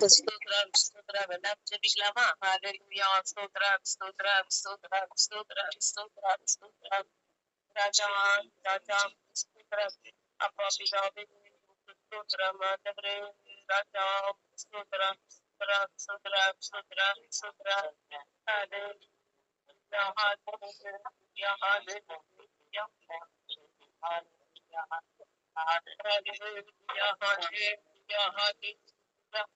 ஸ்தோத்திரம் ஸ்தோத்திரம் எல்லாம் ஜெபிக்கலாமா? ஹalleluya ஸ்தோத்திரம் ஸ்தோத்திரம் ஸ்தோத்திரம் ஸ்தோத்திரம் ஸ்தோத்திரம் ஸ்தோத்திரம் ராஜா ராஜா ஸ்தோத்திரம் அப்பா பிதாவே ஸ்தோத்திரம் ஆண்டவரே ராஜா ஸ்தோத்திரம் ஸ்தோத்திரம் ஸ்தோத்திரம் ஸ்தோத்திரம் ஸ்தோத்திரம் ஹalleluya ஹalleluya ஹalleluya hallelujah hallelujah hallelujah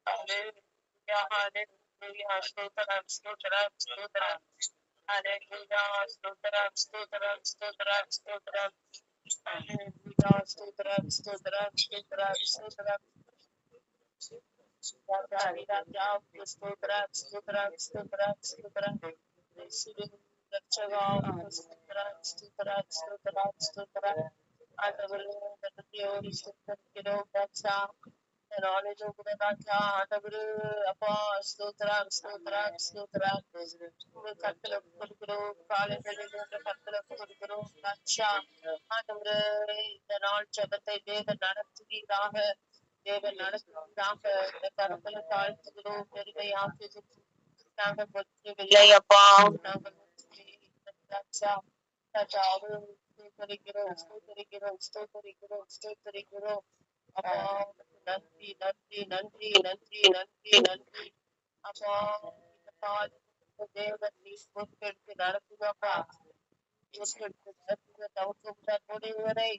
hallelujah hallelujah stotram stotram stotram hallelujah stotram stotram stotram stotram hallelujah stotram stotram stotram stotram stotram stotram stotram stotram stotram stotram stotram stotram ஆண்டவரே நன்றியோடு ஸ்தோத்திரிக்கிறோம் ராஜா நாளிலும் கூட ராஜா ஆண்டவரே அப்பா ஸ்தோத்திரம் ஸ்தோத்திரம் ஸ்தோத்திரம் கருத்துல கொடுக்கிறோம் காலைகளில் கருத்துல கொடுக்கிறோம் ராஜா ஆண்டவரே இந்த நாள் ஜெபத்தை தேவன் நடத்துவீராக தேவன் நடத்துவீராக இந்த கருத்துல தாழ்த்துகிறோம் பெருமையாக நாங்கள் முடியவில்லை அப்பா நாங்கள் ராஜா ராஜா ஸ்தோத்திரிக்கிறோம் ஸ்தோத்திரிக்கிறோம் ஸ்தோத்திரிக்கிறோம் ஸ்தோத்திரிக்கிறோம் அப்பா நன்றி நன்றி நன்றி நன்றி நன்றி நன்றி அப்பா தேவன் நீ பொறுப்பெடுத்து நடத்துங்கப்பா பொறுப்பெடுத்து நடத்துங்க தவிர்த்து வரை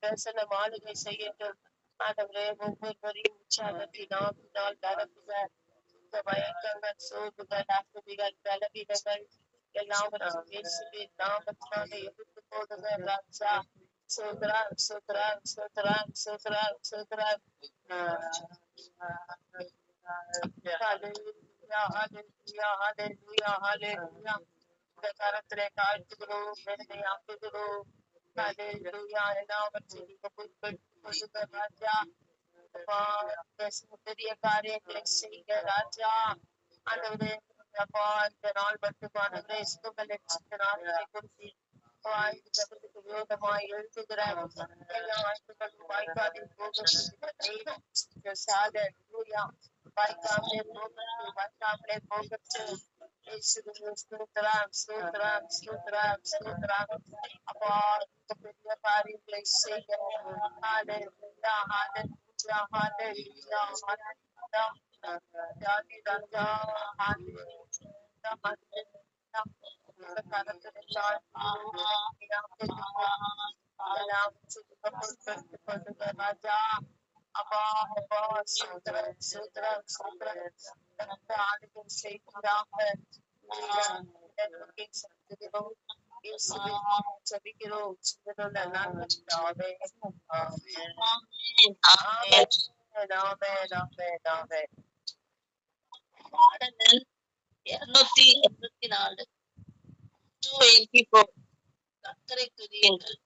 பேசல மாளிகை செய்யட்டும் ஆண்டவரே ஒவ்வொருவரையும் உற்சாகத்தினால் நடத்துங்க இந்த மயக்கங்கள் சோர்வுகள் அசதிகள் பலவீனங்கள் எல்லாவற்றையும் இயேசுவின் நாமத்தினால எதிர்த்து போடுங்க ராஜா சோத்ராம் சோத்ராம் சோத்ராம் சோத்ராம் சோத்ராம் ஹalleluya ஹalleluya ஹalleluya ஹalleluya இந்த கரத்திலே தாழ்த்துகிறோம் பெருமையாக்குகிறோம் ஹalleluya எல்லாவற்றையும் நீங்க பொறுப்பெடுத்துக் கொள்ளுங்க ராஜா பெரிய காரியங்களை செய்யுங்க ராஜா ஆண்டவரே அப்பா இந்த நாள் மட்டுமானவரே சுகங்களை நாட்களை குறித்து விரோதமாய் எழுதுகிற எல்லா ஆய்வுகளும் வாய்க்காதில் வாய்க்காமலே போகட்டு அப்பா பெரிய காரியங்களை செய்ய ராஜா அப்பா அப்பா சூத்திரம் சூத்திரம் சூத்திரம் ஆளுகள் செய்கிறாங்க ஜபிக்கிறோம் பாடல் 284 284 கர்த்தரை துதியுங்கள்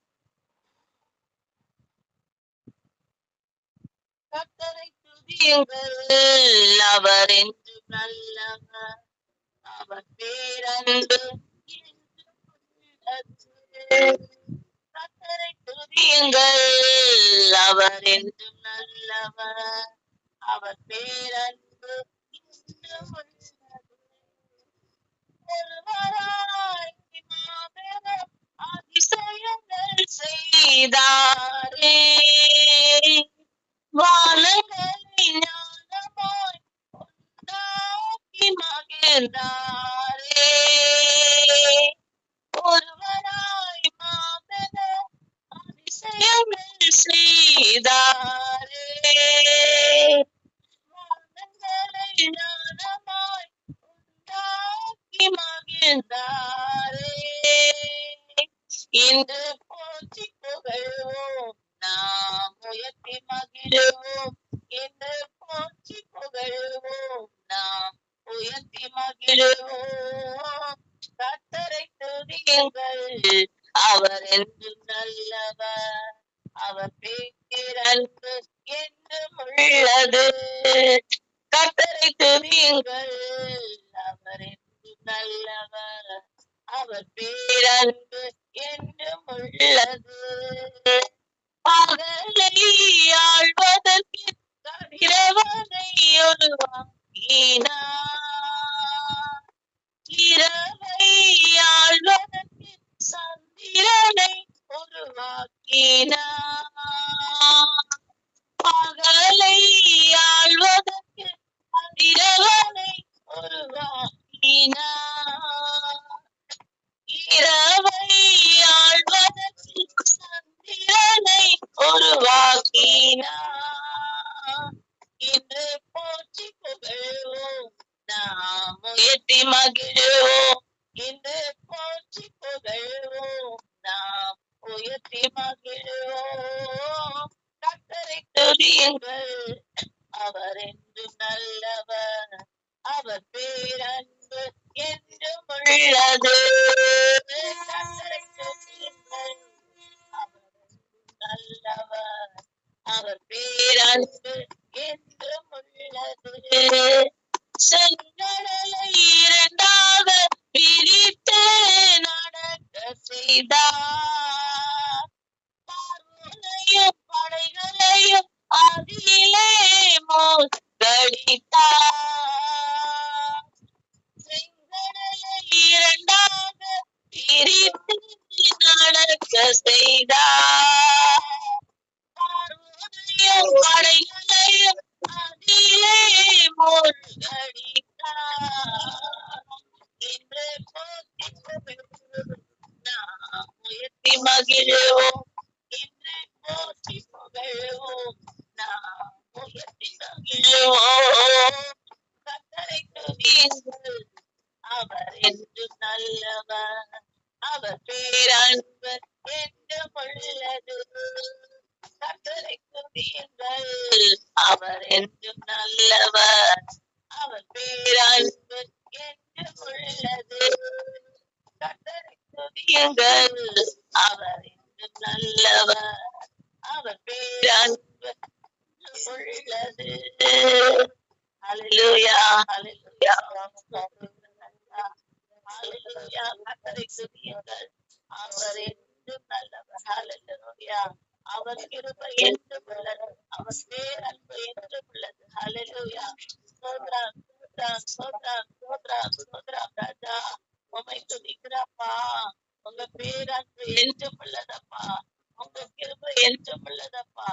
கர்த்தரை துதியுங்கள் அவர் என்று நல்லவர் அவர் பேரன்பு கர்த்தரை துதியுங்கள் அவர் என்று நல்லவர் அவர் பேரன்பு அதிசயங்கள் செய்தாரே வானங்களை ஞானமாய் உண்டாக்கி மகிழ்ந்தாரே ஒருவராய் மாபெர அதிசயங்கள் செய்தாரே வானங்களை ஞானமாய் உண்டாக்கி மகிழ்ந்தாரே இன்று போற்றி புகழ்வோம் நாம் உயர்த்தி மகிழ்வோம் என்று போற்றி புகழ்வோம் நாம் உயர்த்தி மகிழ்வோம் கர்த்தரை துதியுங்கள் அவர் என்று நல்லவர் அவர் பேரன்பு என்றும் உள்ளது கர்த்தரை துதியுங்கள் அவர் என்று நல்லவர் அவர் பேரன்பு என்றும் உள்ளது பகலை ஆழ்வதற்கு கதிரவனை உருவாக்கினார். இரவை ஆள்வதற்கு சந்திரனை உருவாக்கினார். பகலை ஆள்வதற்கு கதிரவனை உருவாக்கினார். இரவை ஆள்வதற்கு சந்திரனை உருவாக்கினார். இன்று போற்றி புகழ்வோம், நாம் உயர்த்தி மகிழ்வோம். இன்று போற்றி புகழ்வோம், நாம் உயர்த்தி மகிழ்வோம். கர்த்தரை துதியுங்கள், அவர் என்றும் நல்லவர், அவர் பேரன்பு என்றும் உள்ளது. கர்த்தரை துதியுங்கள், அவர் என்றும் நல்லவர், அவர் பேரன்பு என்றும் உள்ளது. செங்கடலை இரண்டாக பிரித்து நடக்க செய்தார். பார்வோனையும் படைகளையும் அதிலே மூழ்கடித்தார். செங்கடலை இரண்டாக பிரித்து நடக்க செய்தார். பார்வோனையும் படைகளையும் அதிலே மூழ்கடித்தார். இன்று போற்றி புகழ்வோம், நாம் உயர்த்தி மகிழ்வோம். இன்று போற்றி புகழ்வோம், நாம் உயர்த்தி மகிழ்வோம். கர்த்தரை துதியுங்கள், அவர் என்றும் நல்லவர், அவர் பேரன்பு என்றும் உள்ளது. கர்த்தரை துதியுங்கள், அவர் என்றும் நல்லவர், அவர் பேரன்பு என்றும் உள்ளது. கர்த்தரை துதியுங்கள், அவர் என்றும் நல்லவர், அவர் பேரன்பு உள்ளது. ஹல்லேலூயா, ஹல்லேலூயா, ஹல்லேலூயா. கர்த்தரை துதியுங்கள், அவர் என்றும் நல்லவர். ஹல்லேலூயா. அவர் கிருபை என்றும் உள்ளது, அவர் பேரன்பு என்றும் உள்ளது. ஹல்லேலூயா. ஸ்தோத்திரம், ஸ்தோத்திரம், ஸ்தோத்திரம், ஸ்தோத்திரம், ஸ்தோத்திரம். ராஜா உம்மை துதிக்கிறப்பா, உங்க பேரன்பு என்றும் உள்ளதப்பா, உங்க கிருபை என்றும் உள்ளதப்பா.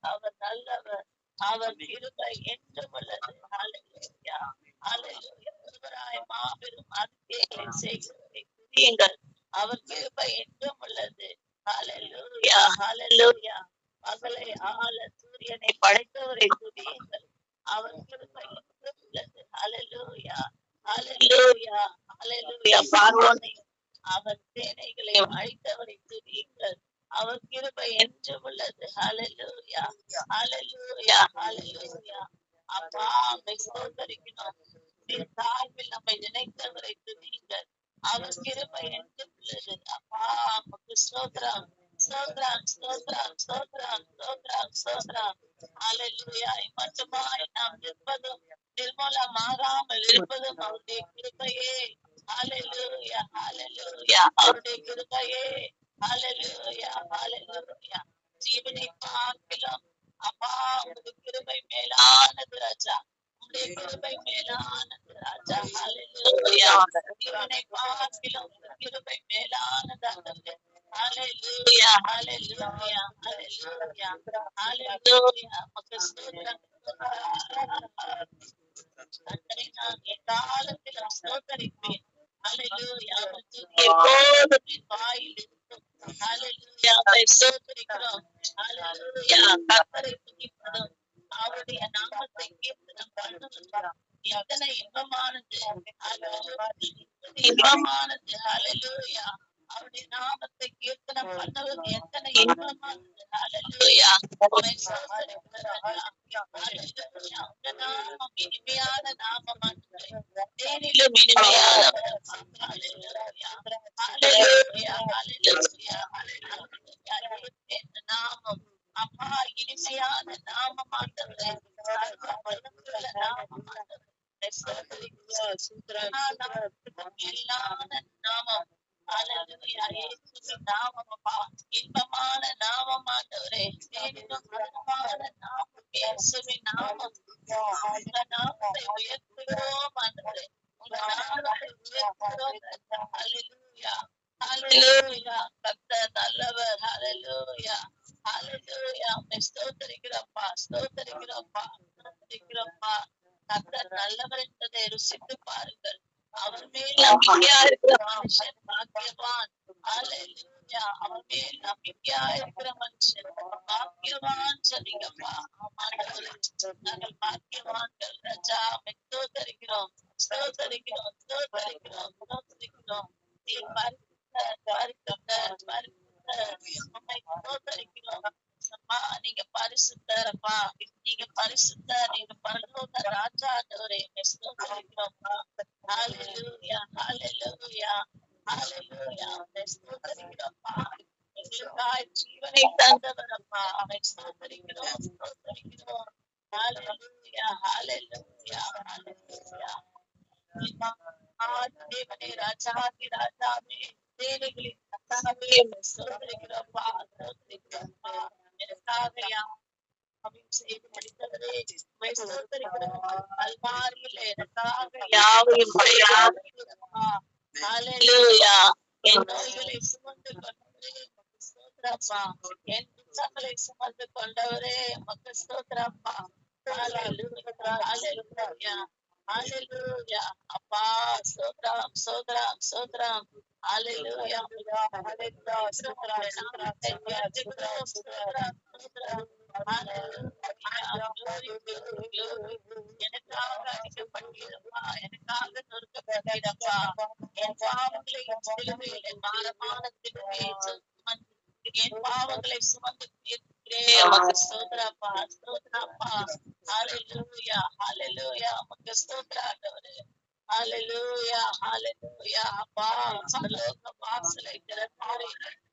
அவர் நல்லவர், அவர் கிருபை என்றும் உள்ளது. ஹல்லேலூயா, ஹல்லேலூயா. ஒருவராய் மாபெரும் அதிசயங்களை செய்கிறவரை துதியுங்கள், அவர் கிருபை என்றும் உள்ளது. ஹல்லேலூயா, ஹல்லேலூயா. பகலை ஆள சூரியனை படைத்தவரை துதியுங்கள், அவர் கிருபை என்றும் உள்ளது. ஹல்லேலூயா, ஹல்லேலூயா, ஹல்லேலூயா. பார்வோனையும் அவர் சேனைகளையும் அழித்தவரை துதியுங்கள், அவர் கிருபை என்றும் உள்ளது. ஹல்லேலூயா, ஹல்லேலூயா, ஹல்லேலூயா. அப்பா நம்மை ஸ்தோத்தரிக்கணும், சார்பில் நம்மை நினைத்தவரை துதியுங்கள், அவர் கிருபை என்றும் உள்ளது. அப்பா உமக்கு ஸ்தோத்திரம், ஸ்தோத்திரம், ஸ்தோத்திரம், ஸ்தோத்திரம், ஸ்தோத்திரம், ஸ்தோத்திரம். ஹல்லேலூயா. மட்டுமாய் நாம் நிற்பதும் நிர்மூலமாகாமல் இருப்பதும் அவருடைய கிருபையே. ஹல்லேலூயா, ஹல்லேலூயா, அவருடைய கிருபையே. ஹல்லேலூயா, ஹல்லேலூயா. ஜீவனை பார்க்கலாம் அப்பா, உங்களுடைய கிருபை மேலானது ராஜா, உங்களுடைய கிருபை மேலானது ராஜா. ஹல்லேலூயா. ஜீவனை பார்க்கலாம் கிருபை மேலானது. ஹல்லேலூயா, ஹல்லேலூயா, ஹல்லேலூயா, ஹல்லேலூயா. உமக்கு ஸ்தோத்திரம். கர்த்தரை நான் எக்காலத்திலும் ஸ்தோத்தரிப்பேன். ஹல்லேலூயா. எப்போதும் என் வாயில் இருக்கும். ஹல்லேலூயா. உம்மை ஸ்தோத்தரிக்கிறோம். ஹல்லேலூயா. கர்த்தரை துதிப்பதும் அவருடைய நாமத்தை கீர்த்தனம் பண்ணுவதும் எத்தனை இன்பமானது. இன்பமானது. ஹல்லேலூயா. அவருடைய நாமத்தை கீர்த்தனம் பண்ணுவது எத்தனை இன்பமானது. ஹல்லேலூயா. உம்மை ஸ்தோத்தரிக்கிறோம். ஹல்லேலூயா. உங்க நாமம் இனிமையான நாமமானது, தேனிலும் இனிமையானவர். ஹல்லேலூயா, ஹல்லேலூயா, ஹல்லேலூயா, ஹல்லேலூயா. இந்த நாமம் அப்பா இனிமையான நாமமானவரே, சர்வ வல்லமையுள்ள நாமமானவரே. மேலான நாமம். ஹல்லேலூயா. இயேசுவின் நாமம் அப்பா இன்பமான நாமமானவரே, தேனிலும் மதுரமான நாமம் இயேசுவின் நாமம், உங்க நாமத்தை உயர்த்துகிறோம் ஆண்டவரே. உங்க நாமத்தை உயர்த்துகிறோம். ஹalleluya, ஹalleluya. கர்த்தர் நல்லவர். ஹalleluya, ஹalleluya. உம்மை ஸ்தோத்திரிக்கிறோம்ப்பா, ஸ்தோத்திரிக்கிறோம்ப்பா, ஸ்தோத்திரிக்கிறோம்ப்பா. கர்த்தர் நல்லவர் என்பதை ருசித்து பாருங்கள். அவர் மேல் நம்பிக்கையா இருக்கிற மனுஷன் பாக்கியவான். ஹalleluya. அவர் மேல் நம்பிக்கையா இருக்கிற மனுஷன் பாக்கியவான் சொன்னீங்கப்பா. ஆமாண்டவரே, நாங்கள் பாக்கியவான்கள். ராஜா, உம்மை ஸ்தோத்திரிக்கிறோம், ஸ்தோத்திரிக்கிறோம், ஸ்தோத்திரிக்கிறோம், ஸ்தோத்திரிக்கிறோம். நீர் பரிசுத்தர், பரிசுத்தர், பரிசுத்தர். உம்மை ஸ்தோத்திரிக்கிறோம். அப்பா, நீங்க பரிசுத்தர் அப்பா, நீங்க பரிசுத்தர், நீங்க பரலோக ராஜா ஆண்டவரே. உம்மை ஸ்தோத்திரிக்கிறோம்ப்பா. ஹalleluya, ஹalleluya, ஹalleluya. உம்மை ஸ்தோத்திரிக்கிறோம்ப்பா. எங்களுக்காய் ஜீவனை தந்தவர் அப்பா. உம்மை ஸ்தோத்திரிக்கிறோம், ஸ்தோத்திரிக்கிறோம். ஹalleluya, ஹalleluya, ஹalleluya. தேவனே, ராஜாதி ராஜாவே, தேவர்களின் கர்த்தாவே, உம்மை ஸ்தோத்திரிக்கிறோம்ப்பா, ஸ்தோத்திரிக்கிறோம்ப்பா. எனக்காக யாவையும் செய்து முடித்தவரே, உம்மை ஸ்தோத்திரிக்கிறோம். கல்வாரியில் எனக்காக யாவையும் செய்தவரேப்பா. ஹalleluya. என் நோய்களை சுமந்து கொண்டவரே, உமக்கு ஸ்தோத்திரப்பா. என் துக்கங்களை சுமந்து கொண்டவரே, உமக்கு ஸ்தோத்திரப்பா. ஹalleluya, ஹalleluya, ஹalleluya. அப்பா, ஸ்தோத்திரம், ஸ்தோத்திரம், ஸ்தோத்திரம். ஹalleluya, ஹalleluya. ஸ்தோத்திரம், நாமத்தை உயர்த்துகிறோம். ஸ்தோத்திரம், ஸ்தோத்திரம். ஹalleluya. Glory, glory, glory. எனக்காக அடிக்கப்பட்டீரப்பா, எனக்காக நொறுக்கப்பட்டீரப்பா. என் பாவங்களை சிலுவையிலே பாரமான சிலுவையை சுமந்து என் பாவங்களை சுமந்து தீர்க்கிறேன். உமக்கு ஸ்தோத்திரப்பா, ஸ்தோத்திரப்பா. ஹalleluya, ஹalleluya. உமக்கு ஸ்தோத்திரம் ஆண்டவரே. ஹalleluya, ஹalleluya. அப்பா, பரலோக வாசலை திறந்தவரே,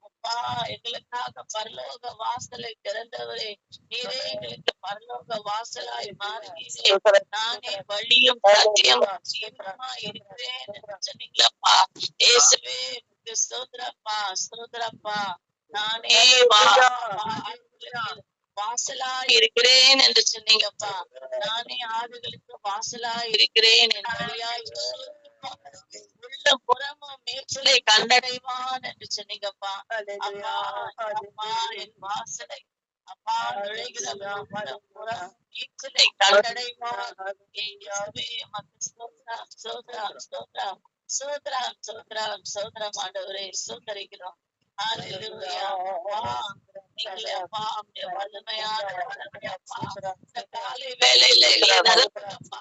அப்பா, எங்களுக்காக பரலோக வாசலை திறந்தவரே, நீரே எங்களுக்கு பரலோக வாசலாய் மாறுகிறீரே. நானே வழியும் சத்தியமும் ஜீவனுமா இருக்கிறேன் என்று சொன்னீங்களப்பா. இயேசுவே, உமக்கு ஸ்தோத்திரப்பா, ஸ்தோத்திரப்பா. நானே வாசலாய் இருக்கிறேன் என்று சொன்னீங்கப்பா. நானே ஆடுகளுக்கு வாசலாய் இருக்கிறேன். என் வழியாய் உள்ள புறமும் மேய்ச்சலை கண்டடைவான் என்று சொன்னீங்கப்பா. அப்பா, அப்பா, என் வாசலை அப்பா நுழைகிற புறம் மேய்ச்சலை கண்டடைவான். இயேசுவே, உமக்கு ஸ்தோத்திரம், ஸ்தோத்திரம், ஸ்தோத்திரம், ஸ்தோத்திரம், ஸ்தோத்திரம், ஸ்தோத்திரம் ஆண்டவரே. ஸ்தோத்திரிக்கிறோம். ஹalleluya. நீங்களே அப்பா, உம்முடைய வல்லமையான அப்பா, இந்த காலை வேளையில எங்களை நிரப்புங்கப்பா.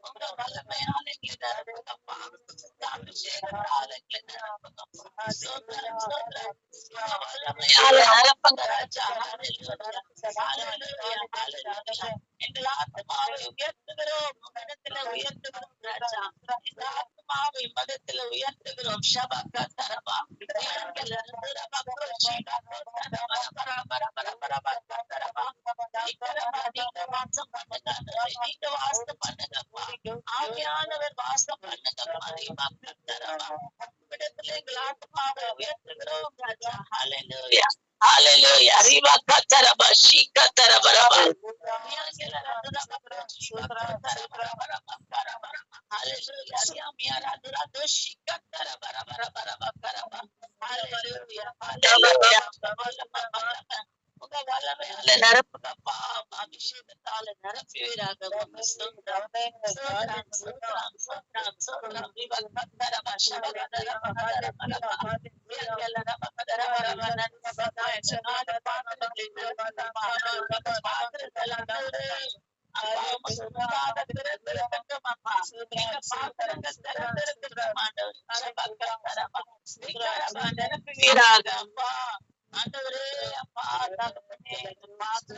உங்க வல்லமையான எங்களை நிரப்புங்கப்பா. இந்த அபிஷேகத்தால எங்களை நிரப்புங்கப்பா. ஸ்தோத்திரம், ஸ்தோத்திரம். உங்க வல்லமையால நிரப்புங்க ராஜா. ஹalleluya, ஹalleluya, ஹalleluya. எங்கள் ஆத்மாவை உயர்த்துகிறோம், உம்மிடத்துல உயர்த்துகிறோம் ராஜா. இந்த ஆத்மாவை மதத்துல உயர்த்துகிறோம். ஷபக்க தரபா ஆவியானவர் வாசம் பண்ணுங்க. எங்கள் ஆத்மாவை உயர்த்துகிறோம் ராஜா. ஹalleluya, ஹalleluya. ரிவா கத்தரபா ஷீகா தரபரபா ஹalleluya. ரியாமியாரா துரா ஷீகா தரபரபரபரபா கரபா ஹalleluya, ஹalleluya. உங்க வல்லமையால நிரப்புங்கப்பா. அபிஷேகத்தால நிரப்புவீராக. உமக்கு ஸ்தோத்திரம், ஸ்தோத்திரம், ஸ்தோத்திரம், ஸ்தோத்திரம், ஸ்தோத்திரம். ரிவா கத்தரபா ஷபக தரபா கரபரபா ஆண்டவரே, அப்பா, தகப்பனே, பாத்திரங்களை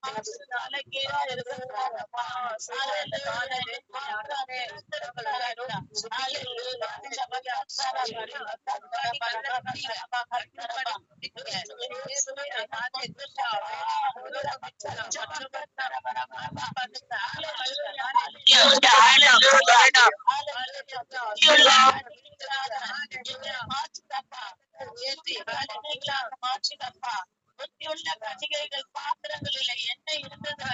தலைகீழா இருக்கிறப்பா மாற்றினப்பா புத்தியுள்ள கன்னிகைகள் பாத்திரங்களில எண்ணெய் இருந்தது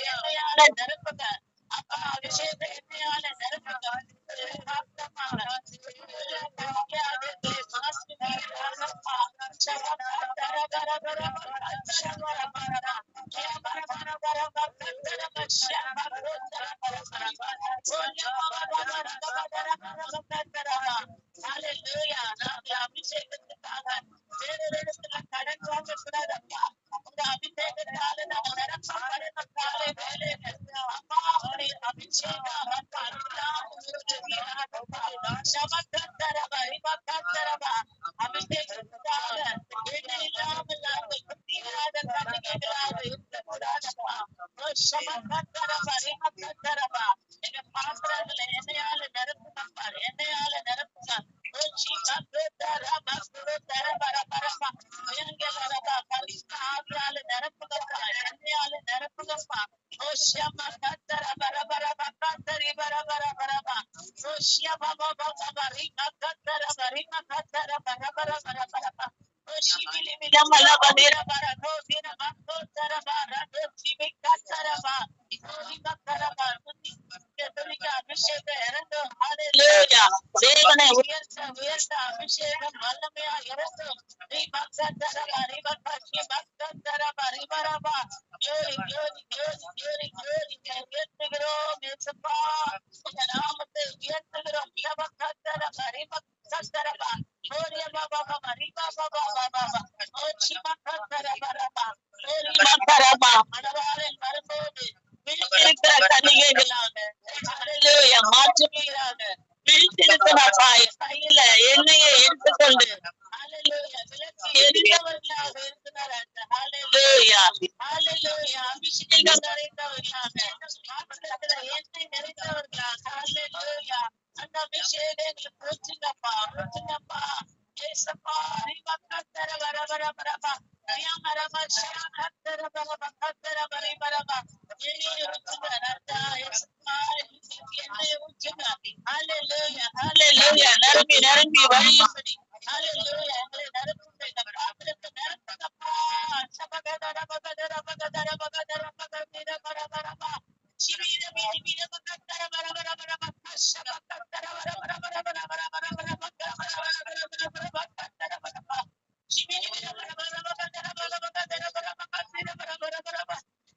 எண்ணெயால நிரப்புங்க அப்பா அபிஷேக எண்ணெயால நிரப்புங்க அபிஷேகத்துக்காக வேறொரிடத்துல கடன் வாங்க கூடாதப்பா உங்க அபிஷேகத்தால நாங்க நிரப்பப்படணும்னாலே வேலை அப்பா உடைய அபிஷேகம் அபிஷேகத்தால எண்ணெய் இல்லாமல் நாங்கள் புத்தியில்லாத கன்னிகைகளாக இருக்கக்கூடாதப்பா எங்க பாத்திரங்களை எண்ணெயால நிரப்புங்கப்பா எண்ணெயால நிரப்புங்க ஆவியால நிரப்புங்கப்பா எண்ணெயால நிரப்புங்கப்பா அபிஷேகம் இறங்கும் தேவனை உயர்த்த உயர்த்த அபிஷேகம் வல்லமையா இறங்கும் நாமத்தை உயர்த்துகிறோம் வரும்போது விழித்திருக்கிற கன்னிகைகளாக மாற்றுவீராக விழித்திருக்கிறப்பா கையில எண்ணெயை எடுத்துக்கொண்டு விளக்கு எரிந்தவர்களாக இருக்கிறார் அபிஷேகம் நிறைந்தவர்களாக எண்ணெய் நிறைந்தவர்களாக அந்த அபிஷேகம் எங்களுக்கு ஊற்றுங்கப்பா ஊற்றுங்கப்பா ஏசப்பா வர வர வர வரப்பா நிரம்பி நிரம்பி வழியும்படி எங்களை நிரப்புங்க இந்த பாத்திரத்தை நிரப்புங்கப்பா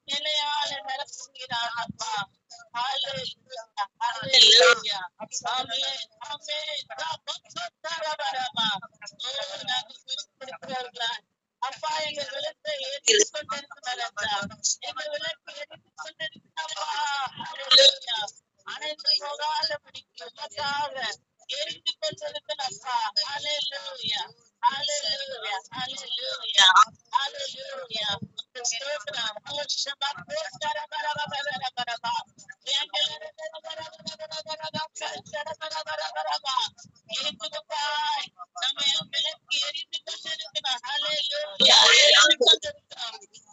நிலையால நிரப்புகிறாரப்பா அப்பா எங்க விளக்கை எரிந்து கொண்டிருக்கிறார் எங்க விளக்கு எரிந்து கொண்டிருக்கிறப்பா அனைத்து போகாதபடிக்கு உமக்காக எரிந்து கொண்டிருக்கிறப்பா ஹல்லேலூயா ஹல்லேலூயா ஹல்லேலூயா ஹல்லேலூயா ஸ்தோத்திரம்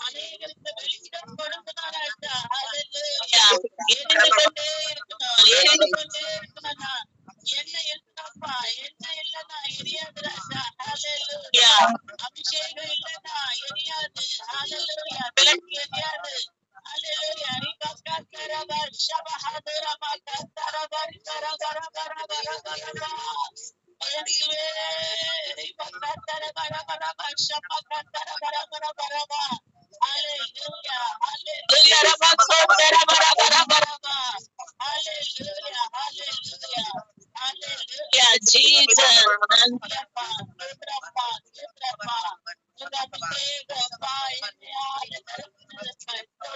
அநேகருக்கு வெளிச்சம் கொடுக்கிறார் என்ன இல்லப்பா என்ன இல்லன்னா எரியாது ராஜா ஹல்லேலூயா அபிஷேகம் இல்லன்னா எரியாது ஹல்லேலூயா விளக்கு எரியாது ஹல்லேலூயா ரிபக்கரபா ஷபஹதுரமா கரபா கரபா இயேசுவே ரிபக்கரபா ஷபஹதுரமா ஹல்லேலூயா ஹல்லேலூயா ரபா hallelujah hallelujah hallelujah Jesus நன்றியப்பா ஸ்தோத்திரப்பா உங்க அபிஷேகப்பா என்னையால நிரப்புங்க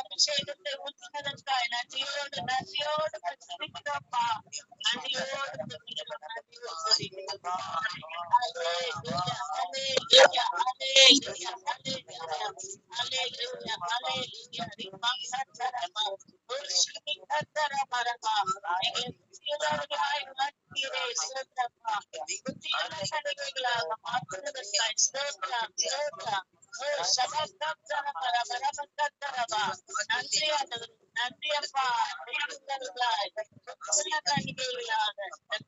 அபிஷேகத்தை ஊற்றினதற்காய் நன்றியோடு நன்றியோடு துதிக்கிறோம்ப்பா. நன்றியோடு துதிக்கிறோம். நன்றி அப்பா.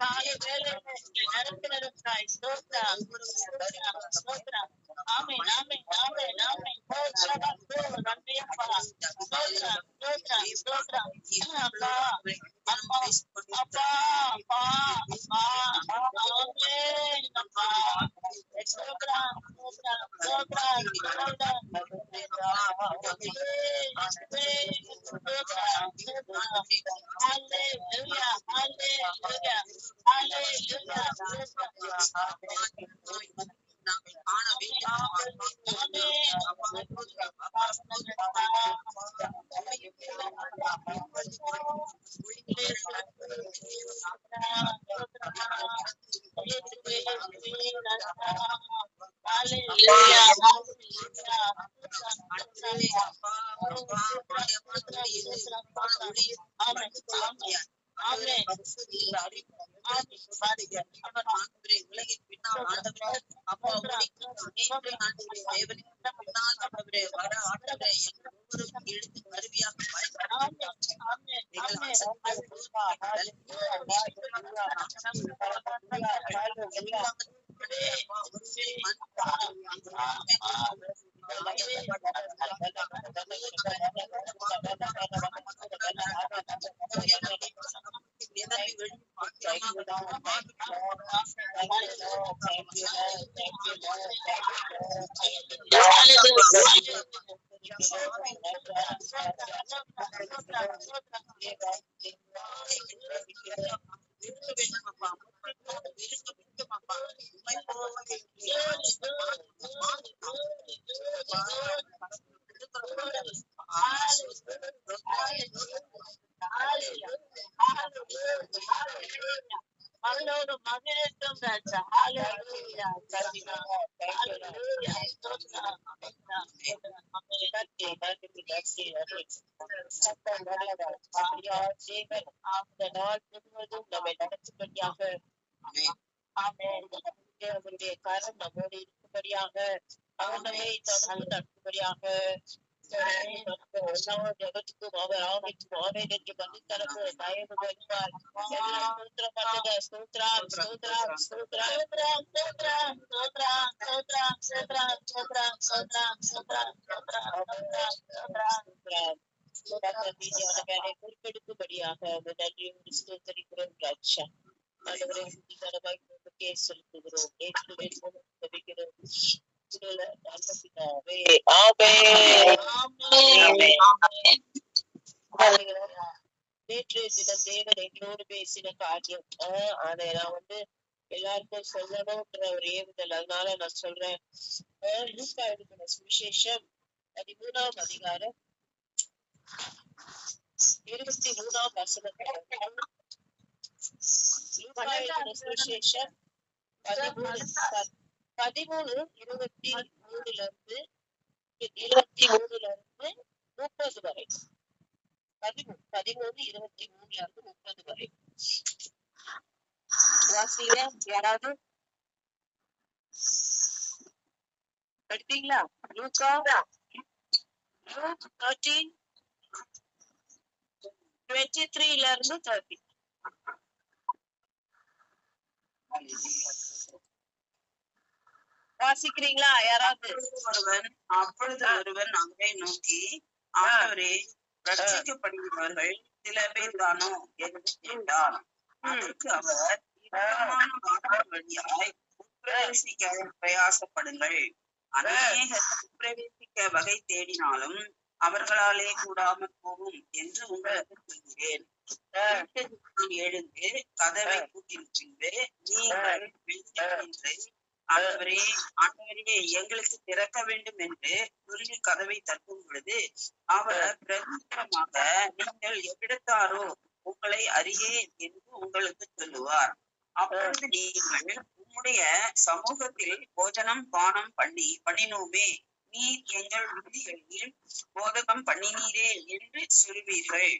காலை வேலை நடத்தினருக்காய் ஸ்தோத்திரம் ஸ்தோத்திரம். ஆமென் ஆமென் ஆமென் ஆமென். நன்றி அப்பா. ஸ்தோத்திரம் ஸ்தோத்திரம் ஸ்தோத்திரம். அப்பா அப்பா அப்பா அப்பா அப்பா ஆமென் அப்பா. ஸ்தோத்திரம் ஸ்தோத்திரம் ஸ்தோத்திரம் ஸ்தோத்திரம். Hallelujah, hallelujah, hallelujah. உலகின் பின்னால் ஆண்டவரே அப்பா எழுத்து கருவியாக அவருடைய கரம் நம்மோடு இருக்கும்படியாக அவனை தொடர்ந்து நடத்தும்படியாக ஜகத்துக்கும் அவர் ஆணைக்கும் ஆணை என்று பதித்தரப்பு தயவு வருவார். ஸ்தோத்ரம் ஸ்தோத்ரம் ஸ்தோத்ரம் ஸ்தோத்ரம் ஸ்தோத்ரம் ஸ்தோத்ரம் ஸ்தோத்ரம் ஸ்தோத்ரம் ஸ்தோத்ரம் ஸ்தோத்ரம் ஸ்தோத்ரம் ஸ்தோத்ரம் குறிப்பெடுக்கும்படியாக அவர் நன்றியோடு ஸ்தோத்தரிக்கிறோம். ராஜா ஆண்டவரை செலுத்துகிறோம். நேற்று தினம் தேவன் எங்களோடு பேசின காரியம் அதை நான் எல்லாருக்கும் சொல்லணும்ன்ற ஒரு ஏவுதல். அதனால நான் சொல்றேன். லூக்கா எழுதின சுவிசேஷம் 13ஆம் அதிகாரம் 23ஆம் வசனத்தை சுவிசேஷம் 13:23 30 வரை. 13:23 வரை வாசிங்க. யாராவது படிப்பீங்களா? லூக்கா 13:23 30. வாசிக்கிறீங்களா யாராவது? அப்பொழுது ஒருவன் அவரை நோக்கி, ஆண்டவரே, ரட்சிக்கப்படுகிறவர்கள் சில பேர் தானோ என்று கேட்டார். அதற்கு அவர், வழியாய் பிரவேசிக்க பிரயாசப்படுங்கள். அநேகர் பிரவேசிக்க வகை தேடினாலும் அவர்களாலே கூடாமல் போகும் என்று உங்களுக்கு சொல்லுகிறேன். எழுந்து கதவை பூட்டின பின்பு நீங்கள் வெளியே ஆண்டவரே ஆண்டவரே எங்களுக்கு திறக்க வேண்டும் என்று சொல்லி கதவை தட்டும் பொழுது அவர் பிரதித்திரமாக நீங்கள் எவ்விடத்தாரோ உங்களை அறியேன் என்று உங்களுக்கு சொல்லுவார். அப்பொழுது நீங்கள் உம்முடைய சமூகத்தில் போஜனம் பானம் பண்ணினோமே, நீர் எங்கள் வீதிகளில் போதகம் பண்ணினீரே என்று சொல்வீர்கள்.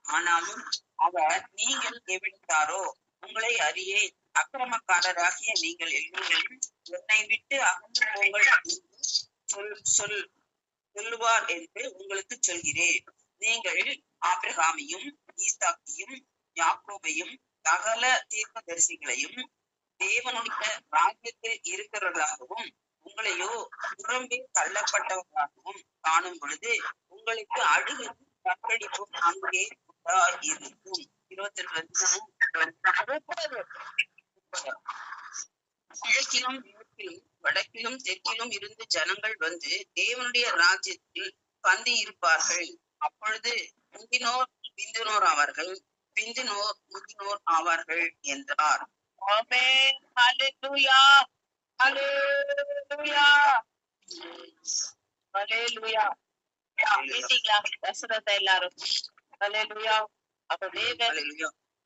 ஆனாலும் அவர் நீங்கள் எவ்விடத்தாரோ உங்களை அறியே, அக்கிரமக்காரராகிய நீங்கள் எல்லோரும் என்னை விட்டு அகன்று போங்கள் என்று சொல்லுவார் என்று உங்களுக்கு சொல்கிறேன். நீங்கள் ஆபிரகாமையும் ஈசாக்கையும் யாக்கோபையும் சகல தீர்க்கதரிசிகளையும் தேவனுடைய ராஜ்யத்தில் இருக்கிறவர்களாகவும் உங்களையோ புறம்பே தள்ளப்பட்டவர்களாகவும் காணும் பொழுது உங்களுக்கு அழுகு கற்பழிப்பும் அங்கே இருக்கும். 22 கிழக்கிலும் வடக்கிலும் தெற்கிலும் இருந்து ஜனங்கள் வந்து தேவனுடைய ராஜ்யத்தில் பந்தி இருப்பார்கள். அப்பொழுது முந்தினோர் பிந்தினோர் ஆவார்கள், பிந்தினோர் முந்தினோர் ஆவார்கள் என்றார். ஆமென். ஹல்லேலூயா, ஹல்லேலூயா, ஹல்லேலூயா. கேட்டீங்களா வசனத்தை எல்லாரும்? ஹல்லேலூயா. அப்ப தேவன்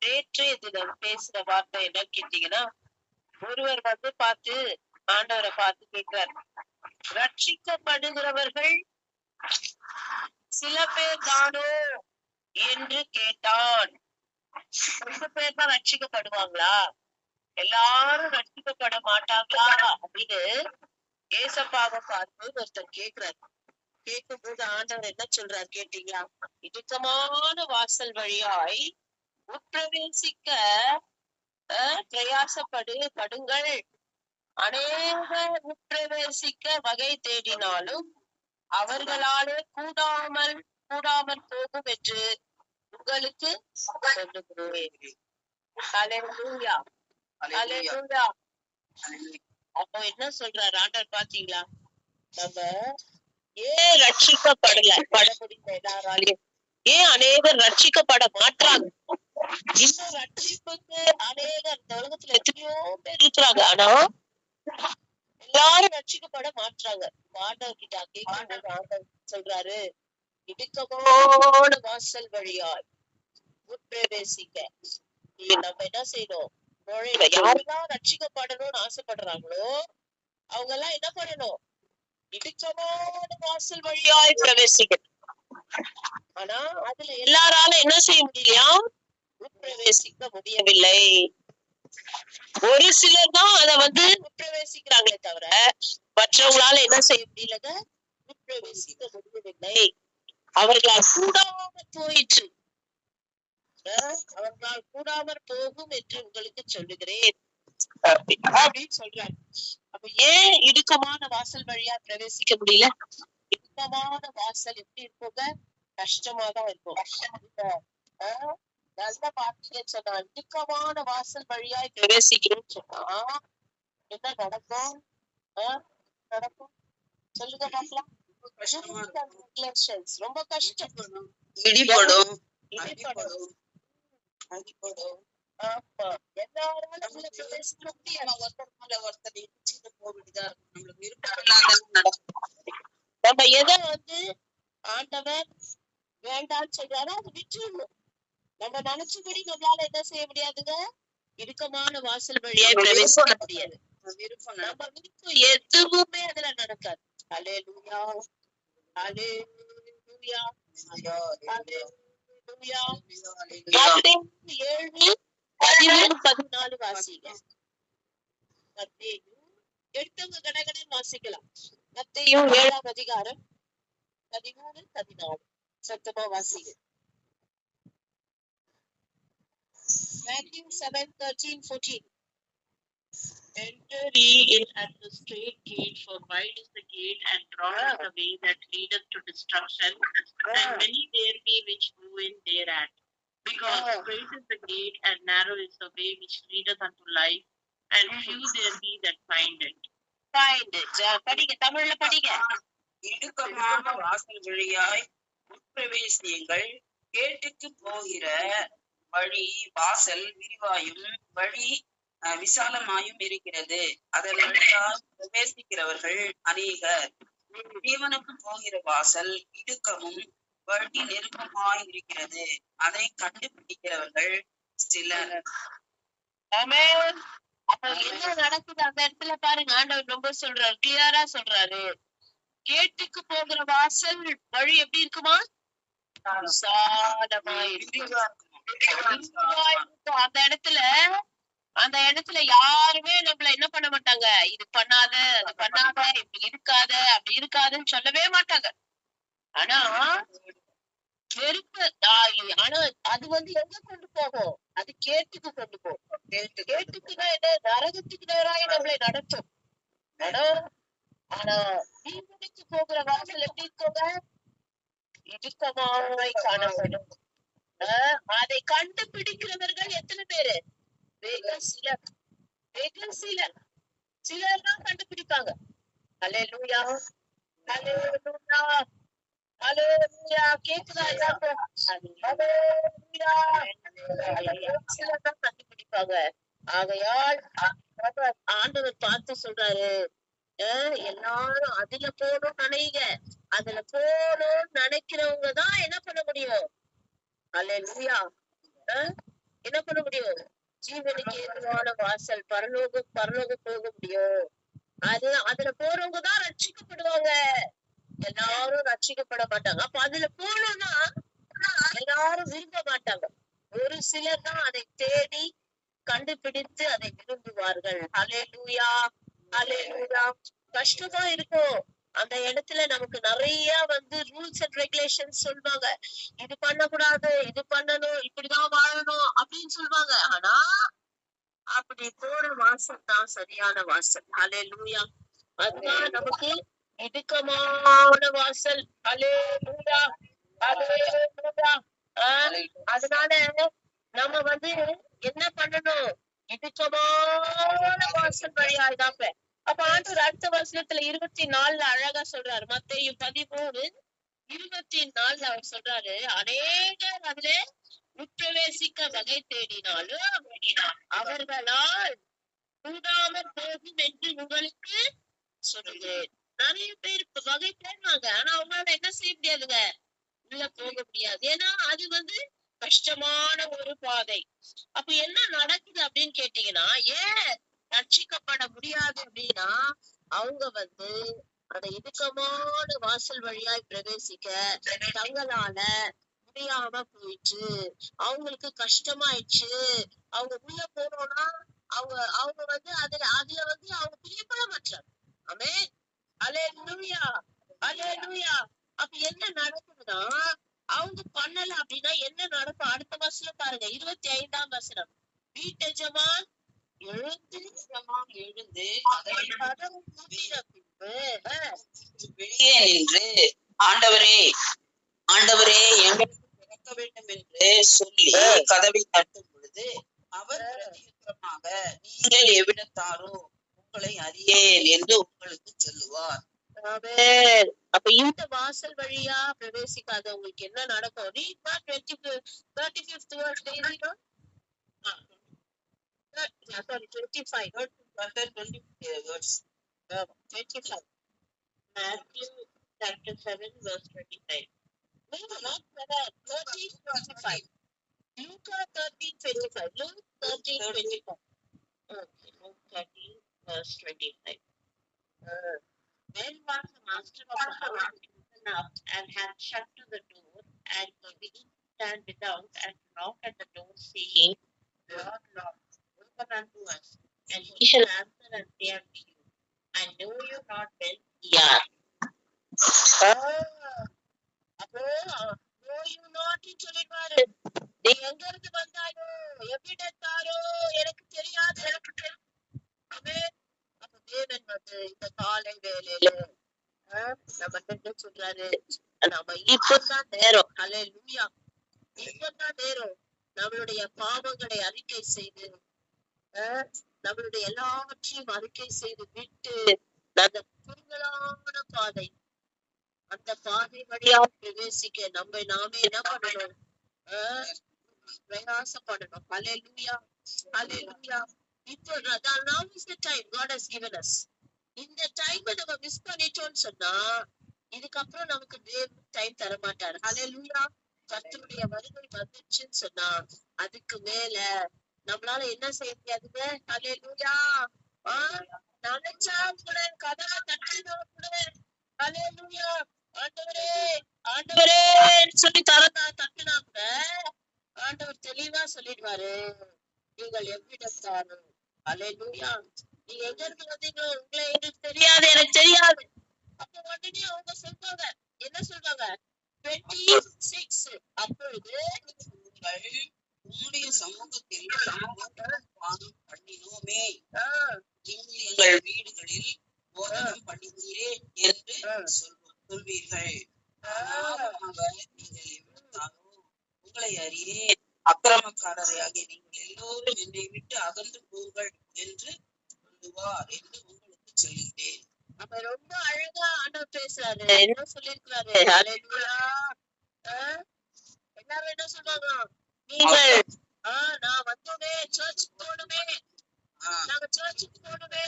நேற்றைய தினம் பேசுற வார்த்தை என்ன கேட்டீங்கன்னா, ஒருவர் வந்து பார்த்து ஆண்டவரை பார்த்து கேட்கிறார், ரட்சிக்கப்படுகிறவர்கள் சில பேர் தானோ என்று கேட்டான். சில பேர் தான் ரட்சிக்கப்படுவாங்களா, எல்லாரும் ரட்சிக்கப்பட மாட்டாங்களா அப்படின்னு ஏசப்பாவை பார்த்து ஒருத்தர் கேட்கிறார். கேட்கும் போது ஆண்டவர் என்ன சொல்றாரு கேட்டீங்களா? இடுக்கமான வாசல் வழியாய் உட்பிரவேசிக்க பிரயாசப்படுங்கள். அநேக உட்பிரவேசிக்க வகை தேடினாலும் அவர்களாலே கூடாமல் போகும் என்று உங்களுக்கு சொல்லுகிறேன். ஹல்லேலூயா, ஹல்லேலூயா. அப்போ என்ன சொல்றாரு ஆண்டவர் பாத்தீங்களா? நம்ம ஏன் பட முடிந்த எல்லாராலையும் ஏன் அநேகர் ரட்சிக்கப்பட மாட்டாங்க? இன்னும் ரட்சிப்புக்கு அநேகர் இந்த உலகத்துல எத்தனையோ பேர் இருக்கிறாங்க, ஆனா எல்லாரும் ரட்சிக்கப்பட மாட்டாங்க. ஆண்டவர் கிட்ட கேட்கும் போது ஆண்டவர் சொல்றாரு, இடுக்கமான வாசல் வழியாய் உட்பிரவேசிக்க நம்ம என்ன செய்யணும்? நுழையில யாரெல்லாம் ரட்சிக்கப்படணும்னு ஆசைப்படுறாங்களோ அவங்க எல்லாம் என்ன பண்ணணும்? இடுக்கமான வாசல் வழியாய் பிரவேசிக்கணும். ஆனா அதுல எல்லாரால என்ன செய்ய முடியலையா? உட்பிரவேசிக்க முடியவில்லை. ஒரு சிலர் தான் அத வந்து உட்பிரவேசிக்கிறாங்களே தவிர மற்றவங்களால என்ன செய்ய முடியலங்க? உட்பிரவேசிக்க முடியவில்லை. அவர்களால் கூடாமல் போயிற்று. அவர்களால் கூடாமற் போகும் என்று உங்களுக்கு சொல்லுகிறேன் அப்படின்னு சொல்றாரு. அப்ப ஏன் இடுக்கமான வாசல் வழியா பிரவேசிக்க முடியல? இடுக்கமான வாசல் எப்படி இருக்குங்க? கஷ்டமாதான் இருக்கும். நல்ல பாத்தீங்கன்னு சொன்னா இடுக்கமான வாசல் வழியாய் பிரவேசிக்கணும்னு சொன்னா என்ன நடக்கும்? நடக்கும் சொல்லுங்க பாக்கலாம். ரொம்ப கஷ்டம். இடிபடும். எல்லாரும் பிரவேசிக்க முடியாது. ஒருத்தர் மேல ஒருத்தர் இடிச்சுட்டு போக வேண்டியதா இருக்கும். நம்மளுக்கு விருப்பம் நடக்கும். நம்ம எதை வந்து ஆண்டவர் வேண்டான்னு சொல்றாரோ அது விட்டுறணும். நம்ம நினைச்சபடி நம்மளால என்ன செய்ய முடியாதுங்க? இடுக்கமான வாசல் வழியா பிரவேசிக்க முடியாது. நம்ம விருப்பம் எதுவுமே அதுல நடக்காது. ஹல்லேலூயா, ஹல்லேலூயா, ஹல்லேலூயா. 7:13-14 வாசிங்க. எடுத்தவங்க கடகடன் வாசிக்கலாம். மத்தேயு 7ஆம் அதிகாரம் 13-14 சத்தமா வாசிங்க. Matthew 7:13-14. Enter ye in at the straight gate, for wide is the gate and broad is the way that leadeth to destruction, and many there be which go in thereat. Because great is the gate and narrow is the way which leadeth unto life, and few there be that find it. படிங்க, தமிழ்ல படிங்க. இடுக்கமான வாசல் வழியாய் உட்பிரவேசியுங்கள், கேட்டுக்கு போகிற வழி வாசல் விரிவாயும் வழி விசாலமாயும் இருக்கிறது. அதன் வழியால் பிரவேசிக்கிறவர்கள் அநேகர். ஜீவனுக்கு போகிற வாசல் இடுக்கமும் வழி நெருக்கமாய் இருக்கிறது. அதை கண்டுபிடிக்கிறவர்கள் சிலர். என்ன நடக்குது அந்த இடத்துல பாருங்க, ஆண்டவர் ரொம்ப சொல்றாரு, கிளியரா சொல்றாரு. கேட்டுக்கு போகிற வாசல் வழி எப்படி இருக்குமா? அந்த இடத்துல யாருமே நம்மள என்ன பண்ண மாட்டாங்க, இது பண்ணாத அது பண்ணாத இப்படி இருக்காத அப்படி இருக்காதுன்னு சொல்லவே மாட்டாங்க. ஆனா வெறுப்பு, ஆனா அது எங்க கொண்டு போகும்? அது கேட்டுக்கு கொண்டு போகும். கேட்டுக்குன்னா என்ன? நரகத்துக்கு நேராக நம்மளை நடத்தும். ஆனா ஜீவனுக்கு போகிற வாசல் எப்படி இருக்கோங்க? இடுக்கமாய் காணப்படும். அதை கண்டுபிடிக்கிறவர்கள் எத்தனை பேரு? சிலர். சிலர் தான் கண்டுபிடிப்பாங்க. அல்லேலூயா, அல்லேலூயா, அல்லேலூயா. கேக்குதா எல்லாருக்கும்? அல்லேலூயா. சிலர் தான் கண்டுபிடிப்பாங்க. ஆகையால் ஆண்டவர் பார்த்து சொல்றாரு, எல்லாரும் அதுல போகணும் நினைங்க. அதுல போகணும் நினைக்கிறவங்கதான் என்ன பண்ண முடியும்? அல்லேலூயா, என்ன பண்ண முடியும்? ஜீவனுக்கு ஏதுவான வாசல், பரலோகம் போக முடியும். அதுல போறவங்கதான் ரட்சிக்கப்படுவாங்க. எல்லாரும் ரட்சிக்கப்பட மாட்டாங்க. அப்ப அதுல போகணும்னா எல்லாரும் விரும்ப மாட்டாங்க. ஒரு சிலர் தான் அதை தேடி கண்டுபிடித்து அதை விரும்புவார்கள். அல்லேலூயா, அல்லேலூயா. கஷ்டமா இருக்கும் அந்த இடத்துல. நமக்கு நிறைய ரூல்ஸ் அண்ட் ரெகுலேஷன்ஸ் சொல்லுவாங்க. இது பண்ணக்கூடாது, இது பண்ணணும், இப்படிதான் வாழணும் அப்படின்னு சொல்லுவாங்க. ஆனா அப்படி போற வாசல் தான் சரியான வாசல். அல்லேலூயா. அதுதான் நமக்கு இடுக்கமான வாசல். அல்லேலூயா, அல்லேலூயா. அதனால நம்ம என்ன பண்ணணும்? இடுக்கமான வாசல் வழியாய்தாப்ப. அப்ப ஆண்டவர் அடுத்த வசனத்துல 24 அழகா சொல்றாரு. மத்தேயு 13:24 அவர் சொல்றாரு, அநேகர் அதிலே உட்பிரவேசிக்க வகை தேடினாலும் அவர்களால் கூடாமற் போகும் என்று உங்களுக்கு சொல்லுகிறேன். நிறைய பேர் வகை தேடுவாங்க, ஆனா அவங்களால என்ன செய்ய முடியாதுங்க, உள்ள போக முடியாது. ஏன்னா அது கஷ்டமான ஒரு பாதை. அப்ப என்ன நடக்குது அப்படின்னு கேட்டீங்கன்னா, ஏன் ரட்சிக்கப்பட முடியாது அப்படின்னா, அவங்க அந்த இடுக்கமான வாசல் வழியாய் பிரவேசிக்க தங்களால முடியாம போயிடுச்சு. அவங்களுக்கு கஷ்டமாயிடுச்சு. அவங்க உள்ள போனோம்னா அவங்க அதுல அவங்க பிரியப்பட மாட்டாங்க. ஆமென், அல்லேலூயா, அல்லேலூயா. அப்ப என்ன நடக்குதுன்னா, அவங்க பண்ணல அப்படின்னா என்ன நடக்கும்? அடுத்த வசனம் பாருங்க, 25ஆம் வசனம். வீட்டெஜமான் எழுந்து வெளியே நின்று, ஆண்டவரே ஆண்டவரே எங்களுக்கு திறக்க வேண்டும் என்று சொல்லி கதவை தட்டும் பொழுது அவர் பிரதியுத்தரமாக, நீங்கள் எவ்விடத்தாரோ, உங்களை அறியேன் என்று உங்களுக்கு சொல்லுவார். அப்ப இந்த வாசல் வழியா பிரவேசிக்காதவங்களுக்கு என்ன நடக்கும்? 25. Matthew chapter 7 verse 25. No, not 13:25. Luke 13:25. Luke 13:25. Okay, Luke 13 verse 25. When was the master of the house risen up and had shut to the door, and he began to stand without and knock at the door, saying, Lord, Lord, open unto us. And he shall answer and say unto you, I know you not whence ye are. அப்போ know you not சொல்லிடுவாரு. நீ எங்க இருந்து வந்தாயோ, எவ்விடத்தாரோ, எனக்கு தெரியாது. அப்ப தேவன் இந்த காலை வேளையில நம்ம என்ன சொல்றாரு? நம்ம இப்பதான் நேரம், அல்லேலூயா, இப்பதான் நேரம் நம்மளுடைய பாவங்களை அறிக்கை செய்து, நம்மளுடைய எல்லாவற்றையும் அறிக்கை செய்து விட்டு, அந்த குறுகலான பாதை, அந்த பாதை வழியா பிரவேசிக்க நாமே என்ன பண்ணணும்? ஆஹ் பிரயாசப்படணும். ஹalleluya, ஹalleluya. இப்போ now is the time God has given us. இந்த டைம் நம்ம மிஸ் பண்ணிட்டோம்னு சொன்னா இதுக்கப்புறம் நமக்கு தேவன் டைம் தர மாட்டாரு. ஹalleluya. கர்த்தருடைய வருகை வந்துச்சுன்னு சொன்னா அதுக்கு மேல நம்மளால என்ன செய்ய முடியாதுங்க. ஹalleluya. நினைச்சா கூட கதவை தட்டினா கூட ஹalleluya ஆண்டவரே ஆண்டவரேன்னு சொல்லி தட்டினா கூட ஆண்டவர் தெளிவா சொல்லிடுவாரு, நீங்கள் எவ்விடத்தாரும். ஹalleluya. நீங்க எங்க இருந்து வந்தீங்களோ உங்களை எங்களுக்கு தெரியாது, எனக்கு தெரியாது. அப்ப உடனே அவங்க சொல்றாங்க, என்ன சொல்றாங்க? 26 அப்பொழுது நீங்கள் உம்முடைய சமூகத்தில் பானம் பண்ணினோமே, எங்கள் வீடுகளில் போதனம் பண்ணினீரே என்று சொல்வீர்கள். அவர் நீங்கள் எவ்விடத்தாரோ உங்களை அறியேன், அக்கிரமக்காரரையாகிய நீங்கள் எல்லோரும் என்னை விட்டு அகன்று போங்கள் என்று சொல்லுவார் என்று உங்களுக்கு சொல்லுகிறேன். அப்ப ரொம்ப அழகா ஆண்டவர் பேசுறாரு. என்ன சொல்லிருக்கிறாரு? ஹalleluya. எல்லாரும் என்ன சொல்றாங்க? நீங்கள் நான் வந்தோமே, சர்ச்சுக்கு போகணுமே, நாங்க சர்ச்சுக்கு போகணுமே,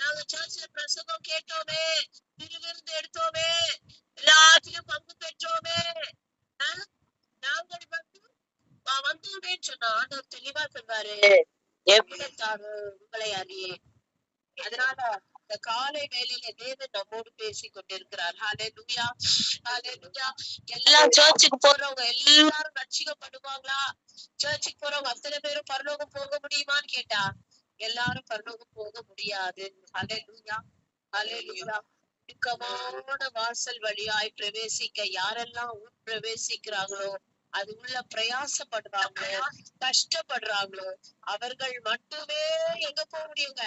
நாங்க சர்ச்சில் பிரசங்கம் கேட்டோமே, திருவிருந்து எடுத்தோமே, எல்லாத்திலும் பங்கு பெற்றோமே, நாங்கள் வந்தோமேன்னு சொன்னா ஆண்டவர் தெளிவா சொல்வாரு, எவ்விடத்தாரு உங்களை அறியே. அதனால இந்த காலை வேளையில தேவன் நம்மோடு பேசி கொண்டிருக்கிறார். ஹalleluya, ஹalleluya. எல்லா சர்ச்சுக்கு போறவங்க எல்லாரும் ரட்சிக்கப்படுவாங்களா? சர்ச்சுக்கு போறவங்க அத்தனை பேரும் பரலோகம் போக முடியுமான்னு கேட்டா எல்லாரும் பரலோகம் போக முடியாது. ஹalleluya, ஹalleluya. இடுக்கமான வாசல் வழியாய் பிரவேசிக்க யாரெல்லாம் பிரவேசிக்கிறாங்களோ, அது உள்ள பிரயாசப்படுறாங்களோ, கஷ்டப்படுறாங்களோ அவர்கள் மட்டுமே எங்க போக முடியுங்க?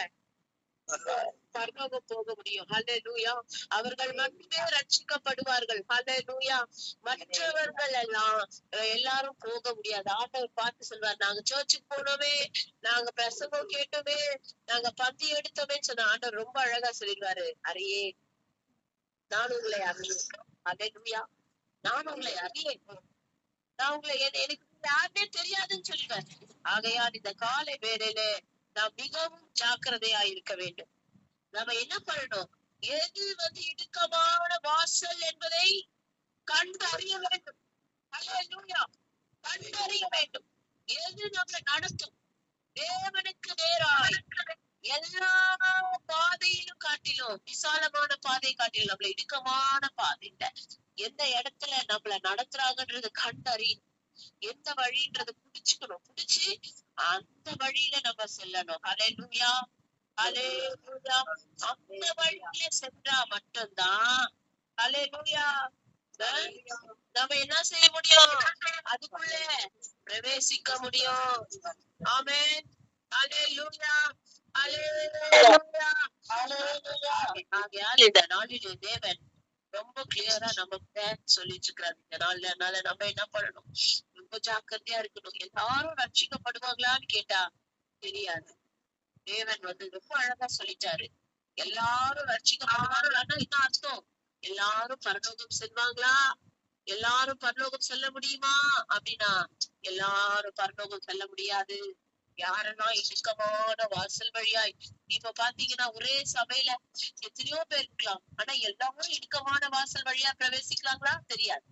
பரலோகம் போக முடியும். ஹalleluya. அவர்கள் மட்டுமே ரட்சிக்கப்படுவார்கள். ஹalleluya. மற்றவர்கள் எல்லாம் எல்லாரும் போக முடியாது. ஆண்டவர் பார்த்து சொல்வார், நாங்க சர்ச்சுக்கு போனோமே, நாங்க பிரசங்கம் கேட்டோமே, நாங்க பந்தி எடுத்தோமேன்னு சொன்ன ஆண்டவர் ரொம்ப அழகா சொல்லிடுவாரு, அறையே நான் உங்களை அறியேன். ஹalleluya. நான் உங்களை அறியேன், நான் உங்களை எனக்கு யாருமே தெரியாதுன்னு சொல்லிடுவார். ஆகையால் இந்த காலை வேளையில நாம் மிகவும் ஜாக்கிரதையா இருக்க வேண்டும். நம்ம என்ன பண்ணணும்? எது இடுக்கமான வாசல் என்பதை கண்டறிய வேண்டும். ஹalleluya. கண்டறிய வேண்டும். எது நம்மை நடத்தும் தேவனுக்கு நேராய் எல்லா பாதையிலும் காட்டிலும் விசாலமான பாதை காட்டிலும் நம்மள இடுக்கமான பாதை எந்த இடத்துல நம்மள நடத்துறாங்கன்றது கண்டறி எந்த வழின்றது புடிச்சுக்கணும். புடிச்சு அந்த வழியில நம்ம செல்லணும். ஹalleluya, ஹalleluya. அந்த வழியில சென்றா மட்டும்தான் ஹalleluya நம்ம என்ன செய்ய முடியும்? அதுக்குள்ள பிரவேசிக்க முடியும். ஆமென். ஹalleluya, ஹalleluya, ஹalleluya. ஆகையால் இந்த நாளிலே தேவன் ரொம்ப கிளியரா நமக்கு சொல்லிட்டு இருக்கிறாரு இந்த நாள்ல. அதனால நம்ம என்ன பண்ணணும்? ரொம்ப ஜாக்கிரதையா இருக்கணும். எல்லாரும் ரட்சிக்கப்படுவாங்களான்னு கேட்டா தெரியாது. தேவன் ரொம்ப அழகா சொல்லிட்டாரு, எல்லாரும் ரட்சிக்கப்படுவாங்களான்னா என்ன அர்த்தம்? எல்லாரும் பரலோகம் செல்வாங்களா? எல்லாரும் பரலோகம் செல்ல முடியுமா அப்படின்னா எல்லாரும் பரலோகம் செல்ல முடியாது. யாரெல்லாம் இடுக்கமான வாசல் வழியாய் இப்ப பாத்தீங்கன்னா ஒரே சபையில எத்தனையோ பேர் இருக்கலாம், ஆனா எல்லாரும் இடுக்கமான வாசல் வழியா பிரவேசிக்கலாங்களா? தெரியாது.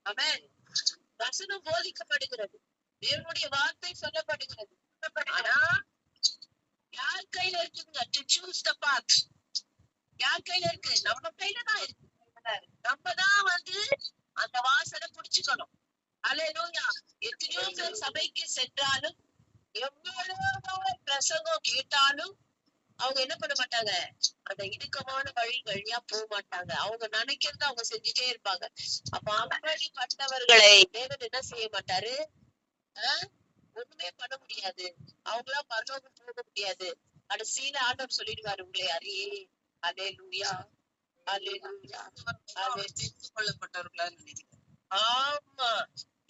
ஆமென். வசனம் போதிக்கப்படுகிறது, தேவனுடைய வார்த்தை சொல்லப்படுகிறது. ஆனா யார் கையில இருக்குங்க? டு சூஸ் த பாத். யார் கையில இருக்கு? நம்ம கையில தான் இருக்கு. நம்ம தான் அந்த வாசலை புடிச்சுக்கணும். ஹalleluya. எத்தனையோ பேர் சபைக்கு சென்றாலும் எவ்வளவு பிரசங்கம் கேட்டாலும் அவங்க என்ன பண்ண மாட்டாங்க? அந்த இடுக்கமான வழியா போக மாட்டாங்க. அவங்க நினைக்கிறத அவங்க செஞ்சுட்டே இருப்பாங்க. அப்ப அப்படிப்பட்டவர்களை தேவன் என்ன செய்ய மாட்டாரு? ஒண்ணுமே பண்ண முடியாது. அவங்களா பரலோகம் போக முடியாது. கடைசியில ஆண்டவர் சொல்லிடுவாரு, உங்களை அறியே. ஹalleluya, ஹalleluya. தெரிந்து கொள்ளப்பட்டவர்களா நினைக்கிறேன். ஆமா,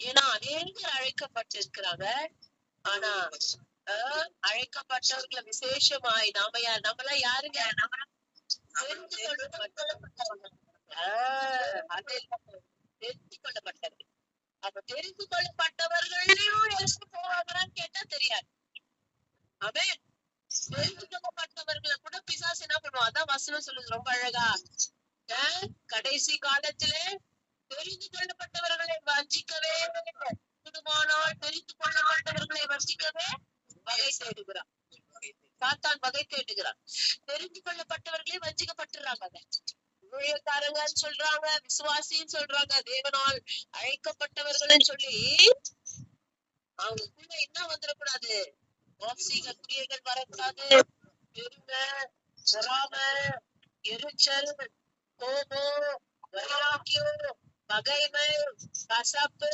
ஏன்னா அநேகர் அழைக்கப்பட்டிருக்கிறாங்க. ஆனா அழைக்கப்பட்டவர்களை விசேஷமாய் நாம யார்? நம்மளா யாருங்க? தெரிந்து கொள்ளப்பட்டவர்கள். தெரிந்து கொள்ளப்பட்டவர்கள். அப்ப தெரிந்து கொள்ளப்பட்டவர்களையும் எடுத்து போவாங்களான்னு கேட்டா தெரியாது. ஆமென். தெரிந்து கொள்ளப்பட்டவர்களை கூட பிசாசு என்ன பண்ணுவோம்? அதான் வசனம் சொல்லுது ரொம்ப அழகா. கடைசி காலத்திலே தெரிந்து கொள்ளப்பட்டவர்களை வஞ்சிக்கவே கூடுமானால் தெரிந்து கொள்ளப்பட்டவர்களை வஞ்சிக்கவே வகை தேடுகிறான். சாத்தான் வகை தேடுகிறான். தெரிந்து கொள்ளப்பட்டவர்களே வஞ்சிக்கப்பட்டுறாங்க. ஊழியக்காரங்கன்னு சொல்றாங்க, விசுவாசின்னு சொல்றாங்க, தேவனால் அழைக்கப்பட்டவர்கள் சொல்லி அவங்களுக்குள்ள என்ன வந்துடக்கூடாது? மாம்சீக கிரியைகள் வரக்கூடாது. பெருமை, பொறாமை, எரிச்சல், கோபம், வைராக்கியம், பகைமை, கசப்பு,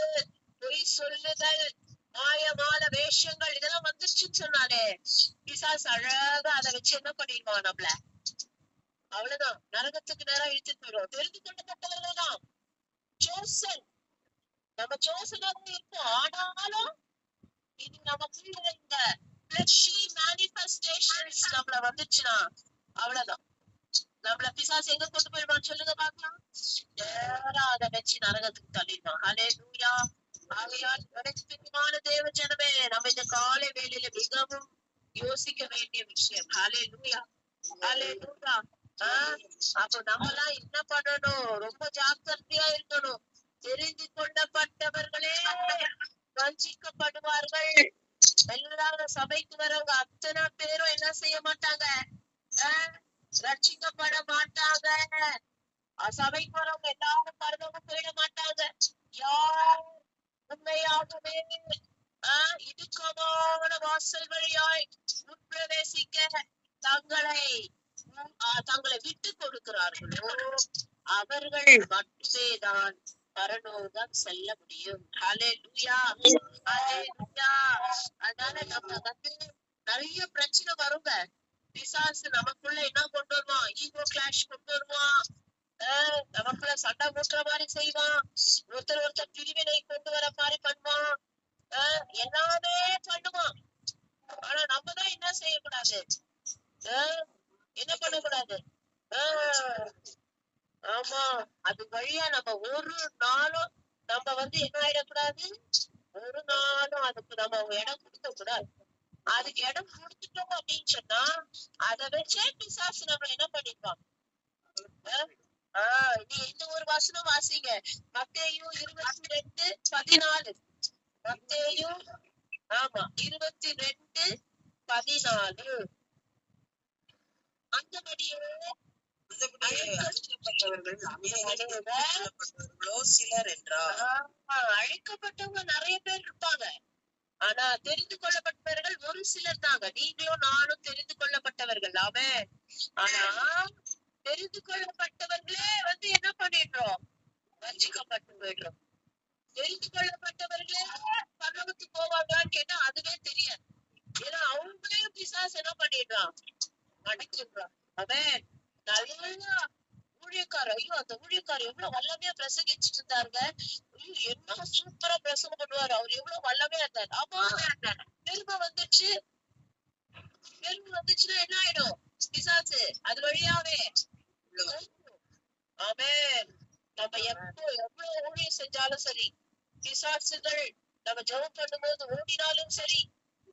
பொய் சொல்லுதல், மாயமான வேஷங்கள் இதெல்லாம் வந்துருச்சுன்னு சொன்னாலே பிசாசு அழகா அதை வச்சு என்ன பண்ணிடுவான் நம்மள? அவ்வளவுதான், நரகத்துக்கு நேரம் இழுத்துட்டு போயிடும். தெரிந்து கொள்ளப்பட்டவர்கள் தான் சோசன். நம்ம சோசனாக இருப்போம். ஆனாலும் இது நமக்குள்ள இந்த fleshly manifestations நம்மள வந்துச்சுன்னா அவ்வளவுதான். நம்மள பிசாசு எங்க கொண்டு போயிடுவான்னு சொல்லுங்க பாக்கலாம். நேரா அதை வச்சு நரகத்துக்கு தள்ளிடுவான். ஹல்லேலூயா. ஆகையால் எனக்கு பிரியமான தேவ ஜனமே, நம்ம இந்த காலை வேளையில மிகவும் யோசிக்க வேண்டிய விஷயம். ஹல்லேலூயா, ஹல்லேலூயா. அப்ப நம்ம எல்லாம் என்ன பண்ணணும்? ரொம்ப ஜாக்கிரதையா இருக்கணும். தெரிந்து கொள்ளப்பட்டவர்களே வஞ்சிக்கப்படுவார்கள். எல்லாரும் சபைக்கு வரவங்க அத்தனை பேரும் என்ன செய்ய மாட்டாங்க? ரட்சிக்கப்பட மாட்டாங்க. சபைக்கு வரவங்க எல்லாரும் பரலோகம் போயிட மாட்டாங்க. யார் உண்மையாகவே இடுக்கமான வாசல் வழியாய் உட்பிரவேசிக்க தங்களை விட்டு கொடுக்கிறார்களோ அவர்கள் மட்டுமே தான் பரலோகம் செல்ல முடியும். ஹல்லேலூயா, ஹல்லேலூயா. அதனால நம்ம வந்து நிறைய பிரச்சனை வருங்க. பிசாசு நமக்குள்ள என்ன கொண்டு வருவான்? ஈகோ கிளாஷ் கொண்டு வருவான். நமக்குள்ள சண்டை மூட்டுற மாதிரி செய்வான். ஒருத்தர் பிரிவினை கொண்டு வர மாதிரி பண்ணுவான். எல்லாமே பண்ணுவான். ஆனா நம்ம தான் என்ன செய்யக்கூடாது? என்ன பண்ணக்கூடாது? ஆமா, அது வழியா நம்ம ஒரு நாளும் நம்ம வந்து என்ன ஆயிடக்கூடாது? ஒரு நாளும் அதுக்கு நம்ம இடம் கொடுக்க கூடாது. அதுக்கு இடம் கொடுத்துட்டோம் அப்படின்னு சொன்னா அதை வச்சே பிசாசு நம்ம என்ன பண்ணிருப்பாங்க? நீ இந்த ஒரு வசனம் வாசிங்க. மத்தேயு 22:14. மத்தேயு 22:14. அந்தபடியே சிலர் என்றார். அழைக்கப்பட்டவங்க நிறைய பேர் இருப்பாங்க. ஆனா தெரிந்து கொள்ளப்பட்டவர்கள் ஒரு சிலர் தாங்க. நீங்களும் நானும் தெரிந்து கொள்ளப்பட்டவர்கள். ஆமென். ஆனா தெரிந்து கொள்ளப்பட்டவர்களே வந்து என்ன பண்ணிடுறோம்? வஞ்சிக்கப்பட்டு போயிடுறோம். தெரிந்து கொள்ளப்பட்டவர்களே பரலோகத்துக்கு போவாங்களான்னு கேட்டா அதுவே தெரியாது. ஏன்னா அவங்களே பிசாசு என்ன பண்ணிடுறான்? அடிச்சிடுறான். அவன் நல்லா ஊழியக்காரர், ஐயோ அந்த ஊழியக்காரர் எவ்வளவு வல்லமையா பிரசங்கிச்சுட்டு இருந்தாருங்க. ஐயோ என்ன சூப்பரா பிரசங்கம் பண்ணுவாரு. அவர் எவ்வளவு வல்லமையா இருந்தாரு. ஆமா, பெருமை வந்துச்சுன்னா என்ன ஆயிடும்? பிசாசு அது வழியாவே. ஆமென். நம்ம எவ்வளவு ஊழியம் செஞ்சாலும் சரி, பிசாசுகள் நம்ம ஜெபம் பண்ணும்போது ஓடினாலும் சரி,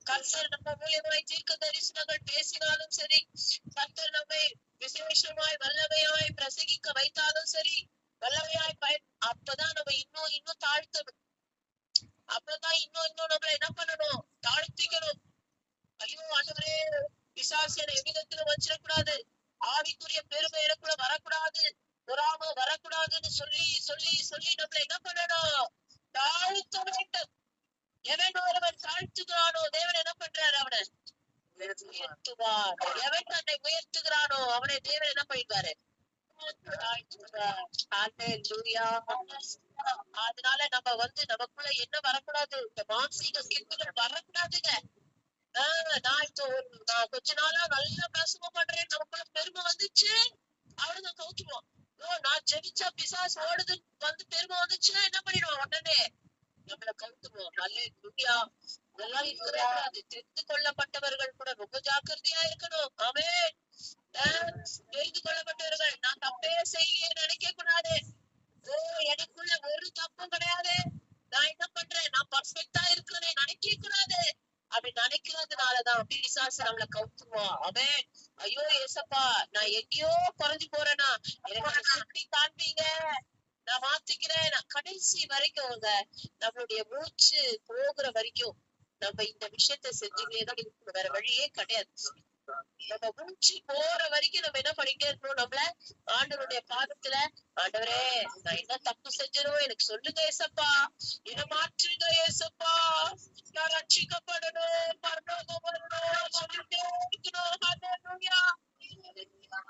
கர்த்தர் நம்ம மூலியமாய் தீர்க்க தரிசனங்கள் பேசினாலும் சரி, கர்த்தர் நம்மை விசேஷமாய் வல்லமையாய் பிரசங்கிக்க வைத்தாலும் சரி, வல்லமையாய் அப்பதான் நம்ம இன்னும் தாழ்த்தணும். அப்பதான் இன்னும் நம்ம என்ன பண்ணணும்? தாழ்த்திக்கணும். ஐயோ ஆண்டவரே, பிசாசு எவ்விதத்துல வச்சிடக்கூடாது. ஆவிக்குரிய பெருமை எனக்குள்ள வரக்கூடாது, பொறாம வரக்கூடாதுன்னு சொல்லி சொல்லி சொல்லி நம்மள என்ன பண்ணணும்? தாழ்த்த வேண்டும். எவன் ஒருவன் தாழ்த்துகிறானோ தேவன் என்ன பண்றாரு? அவனை உயர்த்துவார். எவன் தன்னை உயர்த்துகிறானோ அவனை தேவன் என்ன பண்ணிடுவாரு? அதனால நம்ம வந்து நமக்குள்ள என்ன வரக்கூடாது? இந்த மானசீக சிந்தைகள் வரக்கூடாதுங்க. நான் கொஞ்ச நாளா நல்லா பிரசவம் பண்றேன், நமக்குள்ள பெருமை வந்துச்சு, அவ்வளவுதான் கவுத்துருவோம். நான் ஜெபிச்சா பிசாசு ஓடுது வந்து பெருமை வந்துச்சுன்னா என்ன பண்ணிடுவோம்? உடனே நம்மள கவுத்துருவோம். ஹல்லேலூயா. இதெல்லாம் இருக்கக்கூடாது. தெரிந்து கொள்ளப்பட்டவர்கள் கூட ரொம்ப ஜாக்கிரதையா இருக்கணும். ஆமென். தெரிந்து கொள்ளப்பட்டவர்கள் நான் தப்பே செய்ய நினைக்க கூடாது. எனக்குள்ள ஒரு தப்பும் கிடையாது, நான் என்ன பண்றேன், நான் பர்ஃபெக்டா இருக்கிறேனே நினைக்க கூடாது. அப்படி நினைக்கிறதுனாலதான் பிசாசு நம்மளை கவுத்துருவான். அவன் ஐயோ ஏசப்பா நான் எங்கேயோ குறைஞ்சு போறேனா, எனக்கு அதை சுத்தி காண்பீங்க, நான் மாத்திக்கிறேன். நான் கடைசி வரைக்கும் நம்மளுடைய மூச்சு போகிற வரைக்கும் நம்ம இந்த விஷயத்த செஞ்சுட்டேதான் இருக்கணும். வேற வழியே கிடையாது. நம்ம மூச்சு போற வரைக்கும் நம்ம என்ன பண்ணிட்டே இருக்கணும், நம்மள ஆண்டவருடைய பாதத்துல, ஆண்டவரே நான் என்ன தப்பு செஞ்சனோ எனக்கு சொல்லுங்க ஏசப்பா, என்ன மாற்றுங்க ஏசப்பா, நான் ரட்சிக்கப்படணும், பரலோகம் வரணும் சொல்லிட்டே இருக்கணும். ஹல்லேலூயா.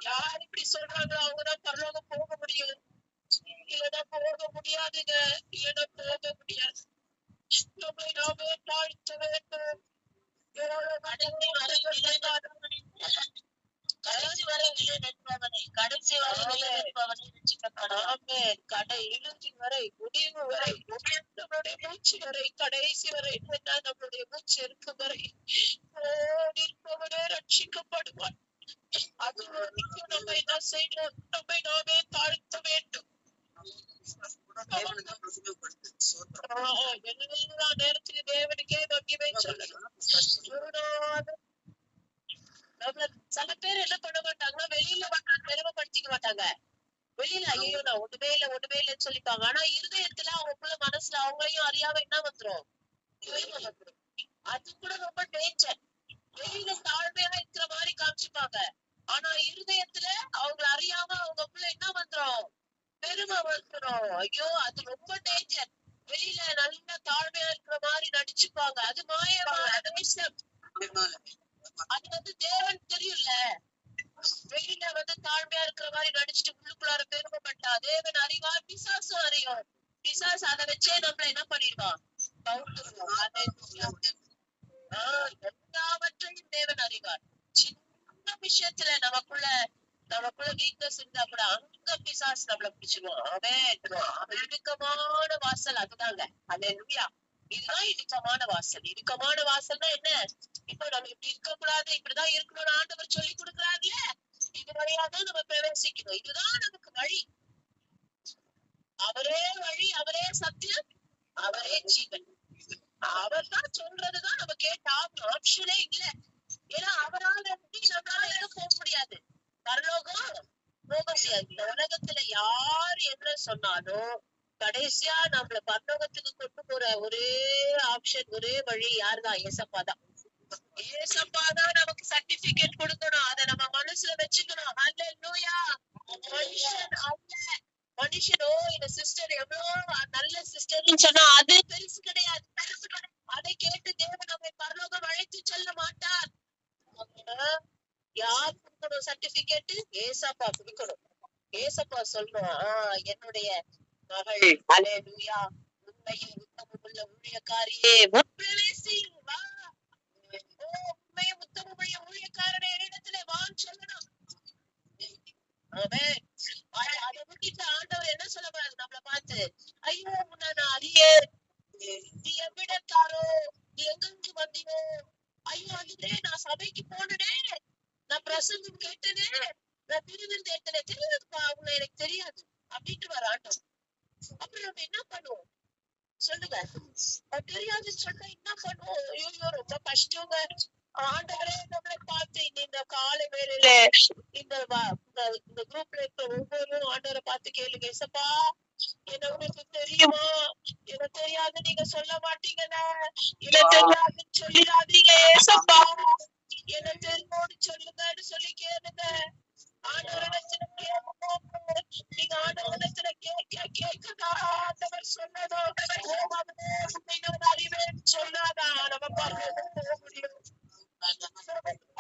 யார் இப்படி சொல்றாங்களோ அவங்கதான் பரலோகம் போக முடியும். இல்லைன்னா போக முடியாதுங்க, இல்லைன்னா போக முடியாது. நம்மளை நாமே தாழ்த்த வேண்டும். கடைசி வரை நிற்பவனே, கடைசி வரை நிற்பவனே ரட்சிக்கப்படவே. இறுதி வரை, முடிவு வரை, நம்மளுடைய மூச்சு வரை, கடைசி வரை, நம்மளுடைய மூச்சு இருக்கும் வரை நிற்பவனே ரட்சிக்கப்படுவான். அது வரைக்கும் நம்ம என்ன செய்யணும், நம்மை நாமே தாழ்த்த வேண்டும். எல்லா நேரத்திலும் தேவனுக்கே மகிமை சொல்லணும். சில பேர் என்ன பண்ண மாட்டாங்கன்னா, வெளியில பெருமைப்படுத்திக்க மாட்டாங்க. வெளியில ஐயோ நான் ஒண்ணுமே இல்லைன்னு சொல்லிப்பாங்க. ஆனா இருதயத்துல அவங்களுக்குள்ள மனசுல அவங்களையும் அறியாம என்ன வந்துரும், பெருமை வந்துரும். அது கூட ரொம்ப டேஞ்சர். வெளியில தாழ்மையா இருக்கிற மாதிரி காமிச்சுப்பாங்க, ஆனா இருதயத்துல அவங்களை அறியாம அவங்களுக்குள்ள என்ன வந்துரும், பெருமை வந்துரும். ஐயோ அது ரொம்ப டேஞ்சர். வெளியில நல்ல தாழ்மையா இருக்கிற மாதிரி நடிச்சுப்பாங்க, அது மாயமான தேசம். அது தேவன் தெரியும்ல. வெளியில தாழ்மையா இருக்கிற மாதிரி நடிச்சுட்டு உள்ளுக்குள்ளார பெருமைப்பட்டா தேவன் அறிவார், பிசாசும் அறியும். பிசாசு அதை வச்சே நம்மள என்ன பண்ணிடுவான், எல்லாவற்றையும் தேவன் அறிவார். சின்ன விஷயத்துல நமக்குள்ள வீக்னஸ் இருந்தா கூட அங்க பிசாசு நம்மள பிடிச்சிருவான். அவன் இடுக்கமான வாசல், அதுதாங்க. அல்லேலூயா. இதுதான் இடுக்கமான வாசல். இடுக்கமான வாசல்னா என்ன, இப்போ நம்ம இப்படி இருக்க கூடாது, இப்படிதான் இருக்கணும்னு ஆண்டவர் சொல்லி கொடுக்குறாருல, இது வழியாதான் நம்ம பிரவேசிக்கணும். இதுதான் நமக்கு வழி. அவரே வழி, அவரே சத்தியம், அவரே ஜீவன். அவர் தான் சொல்றதுதான் நம்ம கேட்ட ஆப்ஷனே இல்ல. ஏன்னா அவரால் நம்மளால எதுவும் போக முடியாது, பரலோகம் போக முடியாது. இந்த உலகத்துல யார் என்ன சொன்னாலும் கடைசியா நம்மள பரலோகத்துக்கு கொண்டு போற ஒரே ஆப்ஷன், ஒரே வழி யாருதான், ஏசப்பாதான். ஏசப்பாதான் நமக்கு சர்டிபிகேட் கொடுக்கணும். அதை நம்ம மனசுல வச்சுக்கணும். ஹல்லேலூயா. மனுஷன் அல்ல, மனுஷனோ இந்த சிஸ்டர் எவ்வளவு நல்ல சிஸ்டர்னு சொன்னா அது பெருசு கிடையாது. அதை கேட்டு தேவன் நம்மை பரலோகம் அழைத்து செல்ல மாட்டார். யார் கொடுக்கணும் சர்டிபிகேட், ஏசப்பா கொடுக்கணும். ஏசப்பா சொல்லணும், என்னுடைய மகள் அல்லேலூயா உண்மையும் உத்தமமுள்ள ஊழியக்காரியே பிரவேசியும் வா. உண்மையும் உத்தமமுள்ள ஊழியக்காரனே என்னிடத்திலே வான்னு சொல்லணும். அதை விட்டுட்டு ஆண்டவர் என்ன சொல்ல கூடாது நம்மளை பார்த்து, ஐயோ உன்னை நான் அறியே, நீ எவ்விடத்தாரோ, நீ எங்கிருந்து வந்தியோ, ஐயோ அதுலே நான் சபைக்கு போனனே, நான் பிரசங்கம் கேட்டனே, நான் திருவிருந்து ஏத்தனே, தெரியாதுப்பா உன்னை எனக்கு தெரியாது அப்படின்ட்டு வர ஆண்டவர். அப்புறம் நம்ம என்ன பண்ணுவோம் சொல்லுங்க, தெரியாதுன்னு சொன்னா என்ன பண்ணுவோம்? ஐயோ ரொம்ப கஷ்டங்க. ஆண்டவரே நம்மளை பார்த்து இந்த காலை வேளையில இந்த குரூப்ல இருக்க ஒவ்வொரு ஆண்டவரை பார்த்து கேளுங்க, ஏசப்பா என்ன உங்களுக்கு தெரியுமா, எனக்கு தெரியாது நீங்க சொல்ல மாட்டீங்கன்னு, எனக்கு தெரியாதுன்னு சொல்லிடாதீங்க ஏசப்பா, என்ன தெரியும்னு சொல்லுங்கன்னு சொல்லி கேளுங்க. ஆண்டவரிடத்துல கேட்கணும். நீங்க ஆண்டவரிடத்துல கேட்கதான் ஆண்டவர் சொன்னதோ அறிவேன்னு சொன்னாதான் நம்ம பரலோகம் போக முடியும்.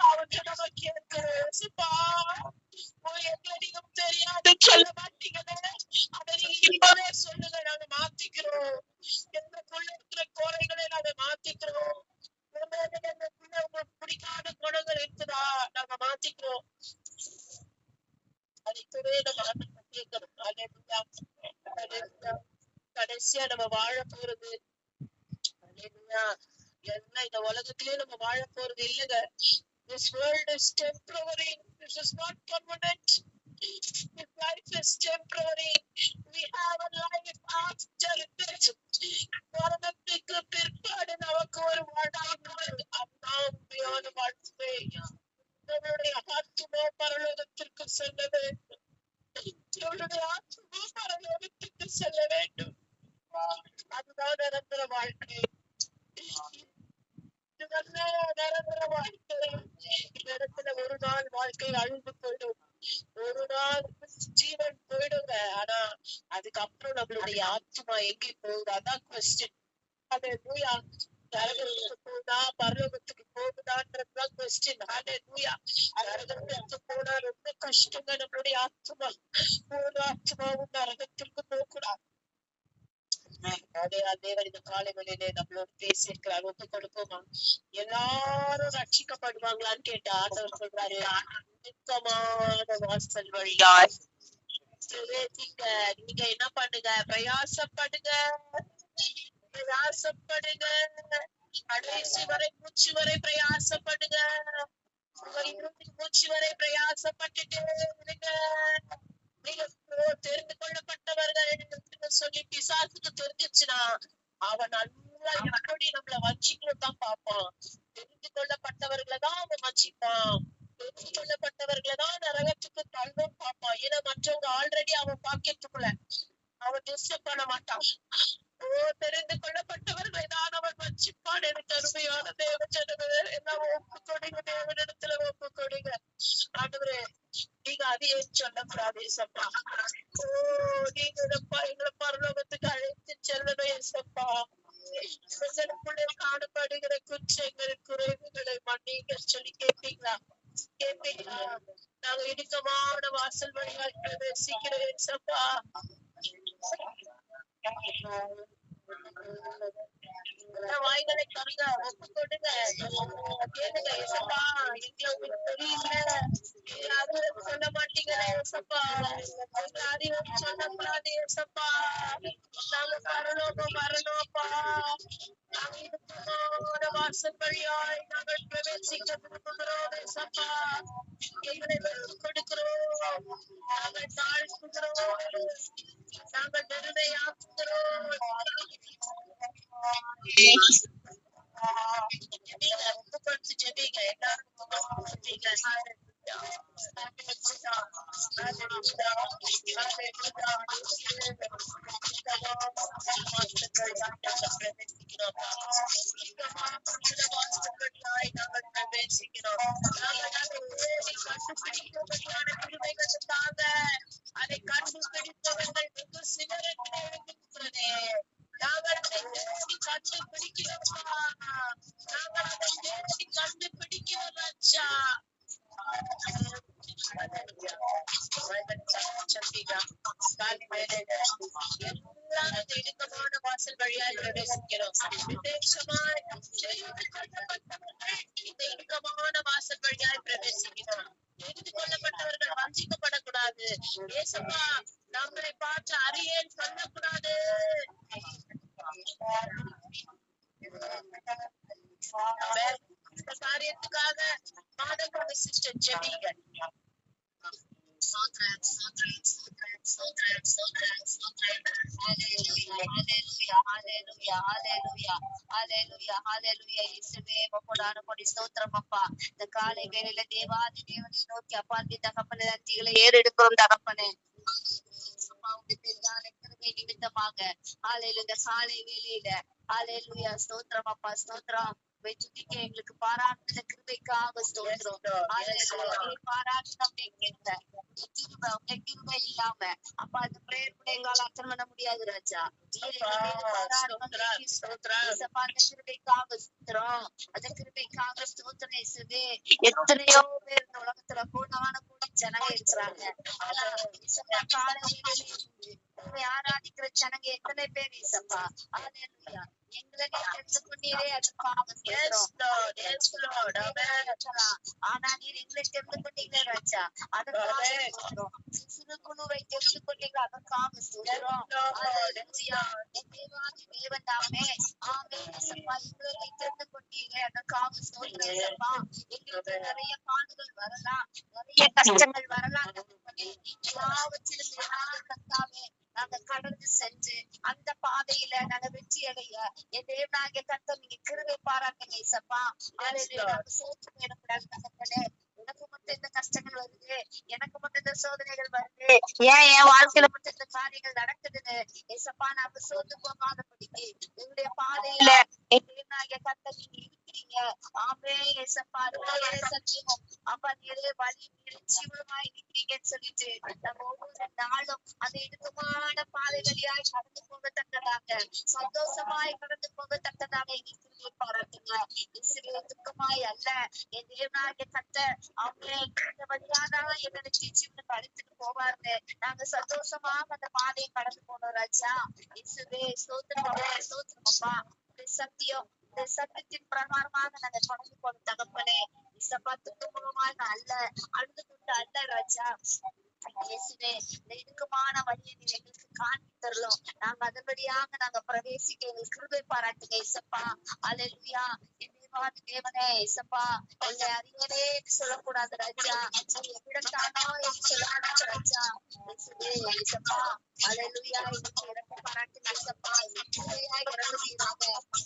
அவர்கிட்ட நம்ம கேட்கிறோம், ஏசப்பா எங்களையும் தெரியாது சொல்ல மாட்டீங்கன்னு, அதை நீங்க இப்பவே சொல்லுங்க, நாங்க மாத்திக்கிறோம். எங்களுக்குள்ள இருக்கிற குறைகளை நாங்க மாத்திக்கிறோம். உங்களுக்கு பிடிக்காத குணங்கள் இருக்குதா நாங்க மாத்திக்கிறோம். அது இப்பவே நம்ம ஆண்டவரை கேட்கணும். கடைசியா நம்ம வாழ போறது எல்லாம் இந்த உலகத்திலேயே நம்ம வாழ போறது இல்லைங்க. This world is temporary. This is not permanent. This life is temporary. We have a life after death. மரணத்துக்கு பிற்பாடு நமக்கு ஒரு வாழ்க்கை உண்டு. அதுதான் உண்மையான வாழ்க்கை. நம்முடைய ஆத்மா பரலோகத்திற்கு செல்ல வேண்டும். நம்முடைய ஆத்மா பரலோகத்திற்கு செல்ல வேண்டும். அதுதான் நிரந்தர வாழ்க்கை. நிரந்தர வாழ்க்கை. இந்த இடத்துல ஒரு நாள் வாழ்க்கை அழிந்து போயிடும், ஒரு நாள் ஜீவன் போயிடுங்க. ஆனா அதுக்கப்புறம் நம்மளுடைய ஆத்மா எங்கே போகுது? அதான் கொஸ்டின். ஹalleluya. நரகத்துக்கு போகுதா பரலோகத்துக்கு போகுதான்றதுதான் கொஸ்டின். ஹalleluya. நரகத்துக்கு போனா ரொம்ப கஷ்டங்க. நம்மளுடைய ஆத்மா ஒரு ஆத்மாவும் நரகத்திற்கு போக கூடாது. தேவன் இந்த காலை வேளையிலே நம்மளோட பேசியிருக்கிறார். ஒப்பு கொடுப்போமா? எல்லாரும் ரட்சிக்கப்படுவாங்களான்னு கேட்ட ஆண்டவர் சொல்றாரு, நிச்சயமான வாசல் வழியாய் நீங்க என்ன பண்ணுங்க? பிரயாசப்படுங்க, பிரயாசப்படுங்க, கடைசி வரை மூச்சு வரை பிரயாசப்படுங்க. உங்க இறுதி மூச்சு வரை பிரயாசப்பட்டுட்டே இருங்க. நீங்க தெரிந்து கொள்ளப்பட்டவர்கள் சொல்லி பிசாசுக்கு தெரிஞ்சிச்சுன்னா அவன் நல்லா எப்படி நம்மள வஞ்சிக்கணும் தான் பார்ப்பான். தெரிந்து கொள்ளப்பட்டவர்களை தான் அவன் வஞ்சிப்பான். தெரிந்து கொள்ளப்பட்டவர்களை தான் நரகத்துக்கு தள்ளும் பார்ப்பான். ஏன்னா மற்றவங்க ஆல்ரெடி அவன் பாக்கெட்டுக்குள்ள அவன் டிஸ்டர்ப் பண்ண மாட்டான். தெரிந்து கொள்ளப்பட்டவர்களை தான் அவன் வஞ்சிப்பான். எனக்கு அருமையான தேவஜனமே, எல்லாம் ஒப்பு கொடுங்க, தேவனிடத்துல ஒப்பு கொடுங்க. ஆண்டவரே, நீங்க அதையே சொல்லக்கூடாது ஏசப்பா. நீங்க எங்களை பரலோகத்துக்கு அழைத்து செல்லணும் ஏசப்பா. எங்களுக்குள்ளே காணப்படுகிற குற்றங்கள் குறைவுகளை மன்னிங்க சொல்லி கேட்பீங்களா? கேட்பீங்களா? நாங்க இடுக்கமான வாசல் வழியாக பிரவேசிக்கிறோம் ஏசப்பா. வாய்களை தருங்க, ஒப்பு கொடுங்க, கேளுங்க ஏசப்பா. எங்களை உங்களுக்கு தெரியல, யாரும் சொல்ல மாட்டீங்களே ஏசப்பா. யாரையும் சொல்லக்கூடாது ஏசப்பா. நாங்க வரணுமா வரணும்ப்பா. நாங்க வாசல் வழியாய் நாங்கள் பிரவேசிக்க விரும்புகிறோம் ஏசப்பா. எங்களை கொடுக்கிறோம், நாங்கள் தாழ்த்துகிறோம், நாங்கள் நெருமையாக்குகிறோம். ஜெபிங்க, எல்லாரும் ஜெபிங்க. அதை கண்டுபிடித்தவர்கள் வெகு சிலர் இருக்கிறதே. நாங்கள் அதை தேடி கண்டுபிடிக்கிறோம். நாங்கள் அதை தேடி கண்டுபிடிக்கிறோம் ராஜா. இடுக்கமான வாசல் வழியாய் பிரவேசிக்கிறோம். விசேஷமாய் இந்த இடுக்கமான வாசல் வழியாய் பிரவேசிக்கிறோம். தெரிந்து கொள்ளப்பட்டவர்கள் வஞ்சிக்கப்படக்கூடாது ஏசப்பா. நம்மளை பார்த்து அறியேன் சொல்லக்கூடாது. இந்த காரியத்துக்காக மாதம் சிஸ்டர் ஜெபிங்க. இந்த காலை வேளையில தேவாதி தேவனை நோக்கி அப்பாத்தி தகப்பனை நத்திகளை ஏறெடுக்கிறோம் தகப்பனே. நிமித்தமாக இந்த காலை வேளையில ஹல்லேலூயா ஸ்தோத்திரம் அப்பா, ஸ்தோத்திரம். எங்களுக்கு பாராட்டுன கிருபைக்காக ஸ்தோத்திரம். கிருபை இல்லாம அப்பா அந்த பிரேயர் கூட எங்களால் அட்டன் பண்ண முடியாது ராஜா. கிருபைக்காக ஸ்தோத்திரம், அந்த கிருபைக்காக ஸ்தோத்திரம் இயேசுவே. எத்தனையோ பேர் இந்த உலகத்துல கூடான கூடி ஜனங்க இருக்கிறாங்க. ஆராதிக்கிற ஜனங்க எத்தனை பேர் இயேசப்பா. ஹல்லேலூயா. எங்களை தெரிந்து கொண்டீரே அதுக்காக ஆனா நீர் எங்களை தெரிந்து கொண்டீங்க ராஜா. அதுக்காக சிறு குழுவை தெரிந்து கொண்டீங்க, அதற்காக ஸ்தோத்திரம். ஹalleluya. என் தேவாதி தேவன் தாமே, ஆமென் இயேசப்பா. எங்களை தெரிந்து கொண்டீங்க, அதற்காக ஸ்தோத்திரம் இயேசப்பா. எங்களுக்கு நிறைய பாடுகள் வரலாம், நிறைய கஷ்டங்கள் வரலாம் தகப்பனே. எல்லாவற்றிலும் மேலாக கர்த்தாவே நாங்க கடந்து சென்று அந்த பாதையில நாங்க வெற்றி அடைய என் தேவனாகிய கர்த்தர் நீங்க கிருபை பாராட்டுங்க இயேசப்பா. ஹalleluya. நாங்க சோர்ந்து போயிடக்கூடாது தகப்பனே. எனக்கு மட்டும் இந்த கஷ்டங்கள் வருது, எனக்கு மட்டும் இந்த சோதனைகள் வருது, ஏன் என் வாழ்க்கையில மட்டும் இந்த காரியங்கள் நடக்குதுன்னு இயேசப்பா நாங்க சோர்ந்து போகாதபடிக்கு எங்களுடைய பாதையில என் தேவனாகிய கர்த்தர் நீங்க இருக்கிறீங்க. ஆமென் இயேசப்பா. நீரே சத்தியமும் அப்பா, நீரே வழி, நீரே ஜீவனுமாய் இருக்கிறீங்கன்னு சொல்லிட்டு நம்ம ஒவ்வொரு நாளும் அந்த இடுக்கமான பாதை வழியாய் கடந்து போகத்தக்கதாக, சந்தோஷமாய் கடந்து போகத்தக்கதாக எங்களுக்கு பாராட்டுங்க. இயேசுவே, துக்கமாய் அல்ல என் தேவனாகிய கர்த்தர் அவங்களே இந்த வழியாதான் எங்களை ஜீவனுக்கு அழைத்துட்டு போவாருன்னு நாங்க சந்தோஷமாக அந்த பாதையை கடந்து போனோம் ராஜா. இயேசுவே ஸ்தோத்திரம் அப்பா, ஸ்தோத்திரம் அப்பா. இந்த சத்தியம், இந்த சத்தியத்தின் பிரகாரமாக நாங்க கடந்து போன தகப்பனே. இயேசப்பா, துக்கமாக அல்ல, அழுது கொண்டு அல்ல ராஜா. இயேசுவே, இந்த இடுக்கமான வழியை நீர் எங்களுக்கு காண்பி தரலாம், நாங்க அதன்படியாக நாங்க பிரவேசிக்க எங்களுக்கு கிருபை பாராட்டுங்க இயேசப்பா. ஹalleluya. என் தேவாதி தேவனே இயேசப்பா, உன்னை அறியனே என்று சொல்லக்கூடாது ராஜா, நீ எவ்விடத்தானோ என்று சொல்லக்கூடாது ராஜா. இயேசுவே இயேசப்பா, ஹalleluya. எங்களுக்கு இறக்க பாராட்டுங்க இயேசப்பா. கிருபையாய் இறங்குவீராக.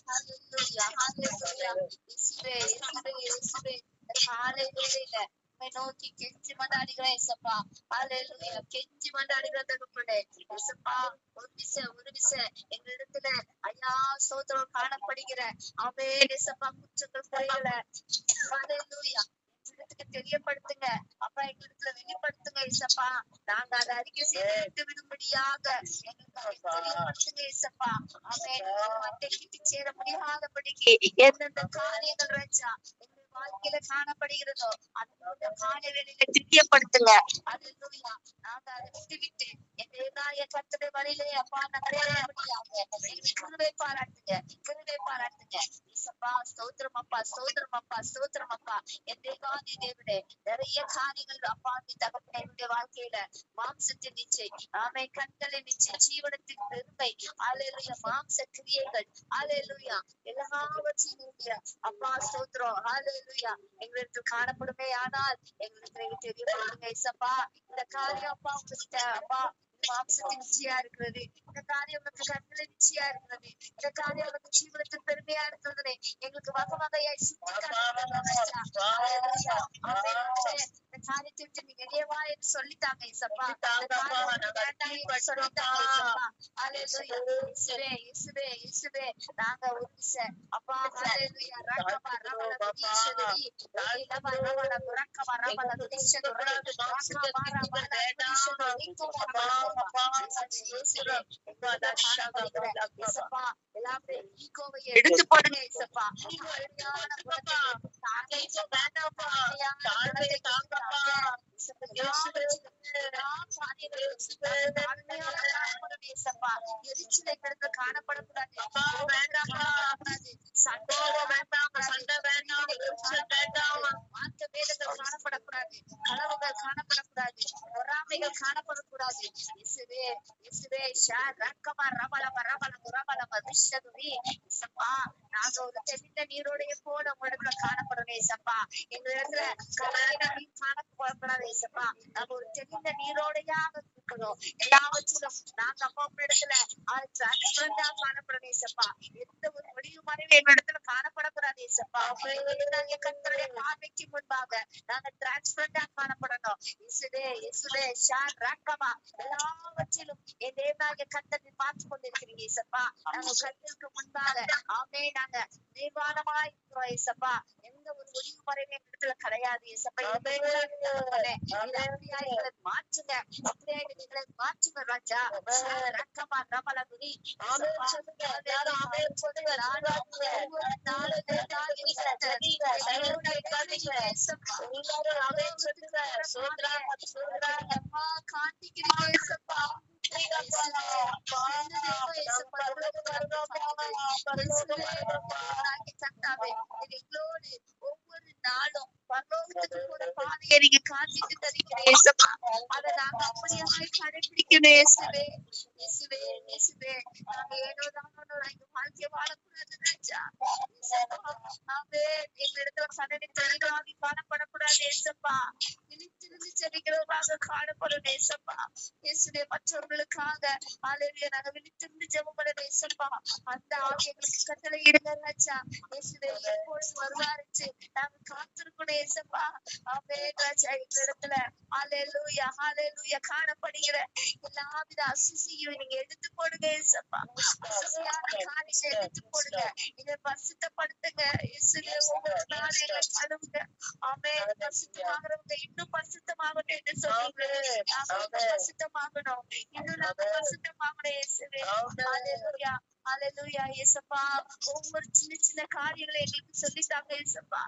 ஹalleluya, ஹalleluya. இயேசுவே, இயேசுவே, இயேசுவே. ஹalleluya. நோக்கி கெஞ்சி மன்றாடுகிறேன் இயேசப்பா. ஹalleluya. கெஞ்சி மன்றாடுகிற தகப்பனே இயேசப்பா, ஒரு விசை எங்களிடத்துல ஐயா ஸ்தோத்திரம் காணப்படுகிற ஆமென் இயேசப்பா குற்றங்கள் குறைகளை ஹalleluya எங்களுக்கு தெரியப்படுத்துங்க அப்பா, எங்களிடத்துல வெளிப்படுத்துங்க இயேசப்பா. நாங்க அதை அறிக்கை செய்து விடும்படியாக எங்களுக்கு தெரியப்படுத்துங்க இயேசப்பா. ஆமென். கிட்டி சேர முடியாதபடிக்கு எந்தெந்த காரியங்கள் ராஜா வாழ்க்கையில காணப்படுகிறதோ அந்த காரியங்களில தெரியப்படுத்துங்க. ஹalleluya. நாங்க அதை விட்டு என் தேவனாகிய கர்த்தருடைய வழியிலே அப்பா கிருபை பாராட்டுங்க, கிருபை பாராட்டுங்க இயேசப்பா. ஸ்தோத்திரம் அப்பா, ஸ்தோத்திரம் அப்பா, ஸ்தோத்திரம் அப்பா. என் தேவாதி தேவனே, நிறைய காரியங்கள் அப்பா தகப்பனே என்னுடைய வாழ்க்கையில மாம்சத்தின் நிச்சை, ஆமை கண்களின் நிச்சை, ஜீவனத்தின் பெருமை, ஹalleluya, மாம்ச கிரியைகள், ஹalleluya, எல்லாவற்றையும் அப்பா ஸ்தோத்திரம், ஹalleluya, எங்களுக்கு காணப்படுமே. ஆனால் எங்களுக்கு தெரியப்படுங்க இயேசப்பா. இந்த காரியம் அப்பா உங்ககிட்ட அப்பா மாம்சத்தின் நிச்சயா இருக்கிறது, இந்த காரியம் உங்களுக்கு கண்களை நிச்சயா இருக்கிறது, இந்த காரியம் உங்களுக்கு ஜீவனத்தின் பெருமையா இருக்கிறது எங்களுக்கு வகை வகையாய் சுட்டி இந்த காரியத்தை விட்டு நீங்க வெளியவா என்று சொல்லித்தாங்க இயேசப்பா. நாங்க ஒரு விசை அப்பா ஹalleluya ரக்கபா ரபல துதிஷதுரி ரபல ரபல ரக்கபா ரபல துதிஷதுரி ரக்கபா ரபல துதிஷதுரி எடுத்து போடுங்க இயேசப்பா. காணப்படக்கூடாது, காணப்படக்கூடாது, களவுகள் காணப்படக்கூடாது, பொறாமைகள் காணப்படக்கூடாது. நாங்க ஒரு தெளிந்த நீரோடைய போல உங்களிடத்துல காணப்படணும் ஏசப்பா. எங்க இடத்துல காணப்படக்கூடாது ஏசப்பா. நாங்க ஒரு தெளிந்த நீரோடையாக இருக்கணும். எல்லாவற்றிலும் நாங்க அப்பா இடத்துல டிரான்ஸ்பரண்டா காணப்படணும் ஏசப்பா. எந்த ஒரு முடிவு மறைவு எங்க இடத்துல காணப்படக்கூடாது ஏசப்பா. நாங்க கர்த்தருடைய பார்வைக்கு முன்பாக நாங்க டிரான்ஸ்பரண்டா காணப்படணும். எல்லாவற்றிலும் என் தேவனாகிய கர்த்தரை பார்த்து கொண்டிருக்கிறீங்க ஏசப்பா. நாங்க கர்த்தருக்கு முன்பாக ஆமே நாங்க நிர்வாணமாய் இருக்கிறோம் ஏசப்பா. எந்த ஒரு ஒளிவு மறைவு எங்க இடத்துல கிடையாது ஏசப்பா. மாற்றுங்க, எங்களை மாற்றுங்க ராஜா. ரக்கமா ரமல துணி ஒவ்வொரு நாளும் பரலோகத்துக்கு போற பாதையை வார்த்தையை நீங்க காத்திட்டு தரீங்க ஏசப்பா. அதை நாங்க அப்படியே கடைபிடிக்கணும் இயேசுவே. இயேசுவே இயேசுவே நாங்க ஏனோதானோ எங்க வாழ்க்கைய வாழக்கூடாது ராஜா. ஆமே எங்களிடத்துல கடனின் ஆவி காணப்படக்கூடாது ஏசப்பா. விழித்திருந்து ஜெபிக்கிறவர்களாக காணப்படும் ஏசப்பா. இயேசுவே மற்றவர்களுக்காக ஹல்லேலூயா நாங்க விழித்திருந்து ஜெபம் பண்ணணும் ஏசப்பா. அந்த ஆவி எங்களுக்கு கட்டளை இடுங்க ராஜா. இயேசுவே எப்பொழுது வருவாருச்சு நாங்க காத்திருக்கணும் ஏசப்பா. ஆமே ராஜா எங்களிடத்துல ஹல்லேலூயா ஹல்லேலூயா காணப்படுகிற எல்லாவித அசுசியும் நீங்க எடுத்து போடுங்க ஏசப்பா. அசுசியான காரியத்தை எடுத்து போடுங்க. நீங்க பரிசுத்தப்படுத்துங்க இயேசுவே. ஒவ்வொரு நாளும் எங்களை கழுவுங்க. ஆமே பரிசுத்தமாகறவங்க இன்னும் பரிசுத்தமாகணும் என்று சொன்னீங்க. நாங்க பரிசுத்தமாகணும். இன்னும் நாங்க பரிசுத்தமாகணும் இயேசுவே. ஹல்லேலூயா ஹல்லேலூயா இயேசப்பா. ஒவ்வொரு சின்ன சின்ன காரியங்களை எங்களுக்கு சொல்லித்தாங்க இயேசப்பா.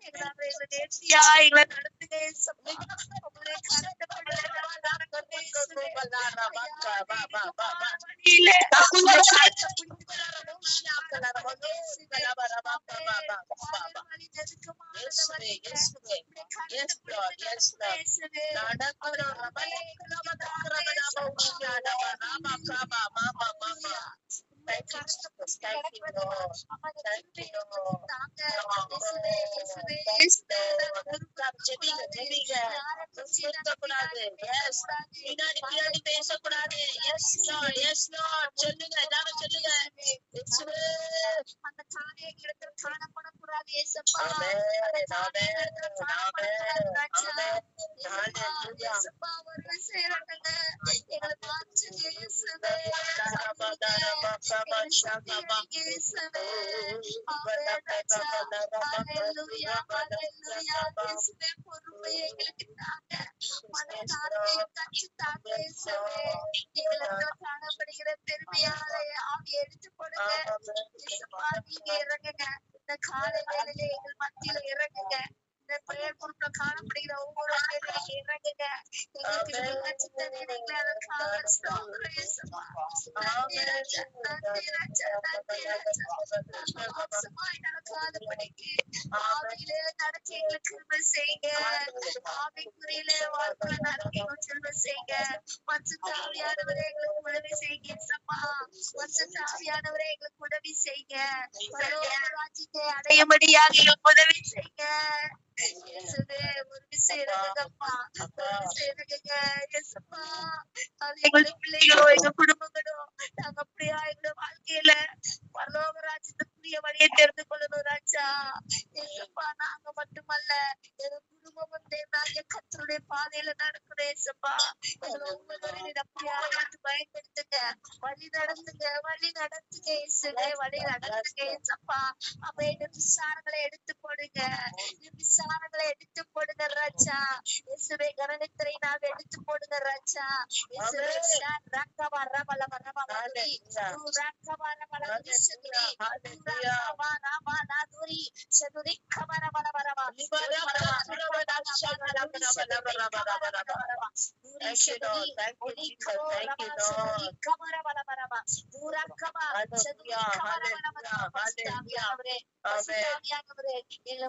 எங்களை நேர்த்தியா எங்களை நடத்துங்க இயேசப்பா. உங்களுடைய கருத்தை பேசக்கூடாது. அந்த காரியங்கள் காணப்படக்கூடாது ஏசப்பா. ஒரு செய்யறாங்க எங்களை மாற்றுங்க இயேசுவே. பொறுமையை எங்களுக்கு தாங்க. மனத்தாழ்மையை கற்று தாங்க இயேசுவே. எங்களுக்கு காணப்படுகிற பெருமையாலே ஆவியை எடுத்து போடுங்க இயேசப்பா. நீங்க இறங்குங்க. இந்த காலை வேளையிலே எங்கள் மத்தியில இறங்குங்க. இந்த பிரேயர் குரூப்ல காணப்படுகிற ஒவ்வொரு ஆளுநரையும் இறங்குங்க. எங்களுக்கு விமர்சித்த நினைங்களை அதற்காக ஸ்தோத்திரம் இயேசப்பா. நன்றி ராஜா நன்றி ராஜா நன்றி ராஜா. மோசமாய் நடக்காதபடிக்கு ஆவியிலே நடக்க எங்களுக்கு கிருபை செய்யுங்க. ஆவிக்குரியிலே வாழ்க்கையில நடக்க எங்களுக்கு கிருபை செய்யுங்க. பரிசுத்த ஆவியானவரே எங்களுக்கு உதவி செய்யுங்க இயேசப்பா. பரிசுத்த ஆவியானவரே எங்களுக்கு உதவி செய்யுங்க. பரலோக ராஜ்யத்தை அடையும்படியாக எங்களுக்கு உதவி செய்யுங்க இயேசுவே. உதவி செய்யுங்கப்பா. உதவி செய்யுங்க இயேசப்பா. அது எங்களுடைய பிள்ளைகளோ எங்க குடும்பங்களோ நாங்க அப்படியா எங்க வாழ்க்கையில பரலோக ராஜ்யத்துக்குரிய வழியை தெரிந்து கொள்ளணும் ராஜா இயேசப்பா. நாங்க மட்டுமல்ல எங்க குடும்பமும் தேவனாகிய கர்த்தருடைய பாதையில நடக்கணும் இயேசப்பா. எங்களை ஒவ்வொருவரையும் அப்படியா எடுத்து பயன்படுத்துங்க. வழி நடத்துங்க வழி நடத்துங்க இயேசுவே. வழி நடத்துங்க இயேசப்பா. அப்ப விசாரங்களை எடுத்து போடுங்க. விசாரங்களை எடுத்து போடுங்க ராஜா இயேசுவே. கரணத்திரை நாங்க எடுத்து போடுங்க ராஜா இயேசுவே. ரக்கவா ரபல ரபல மதுரி ரக்கவா ரபல சதுரி ரக்கவா ரபல மதுரி சதுரி கவர வர வர வர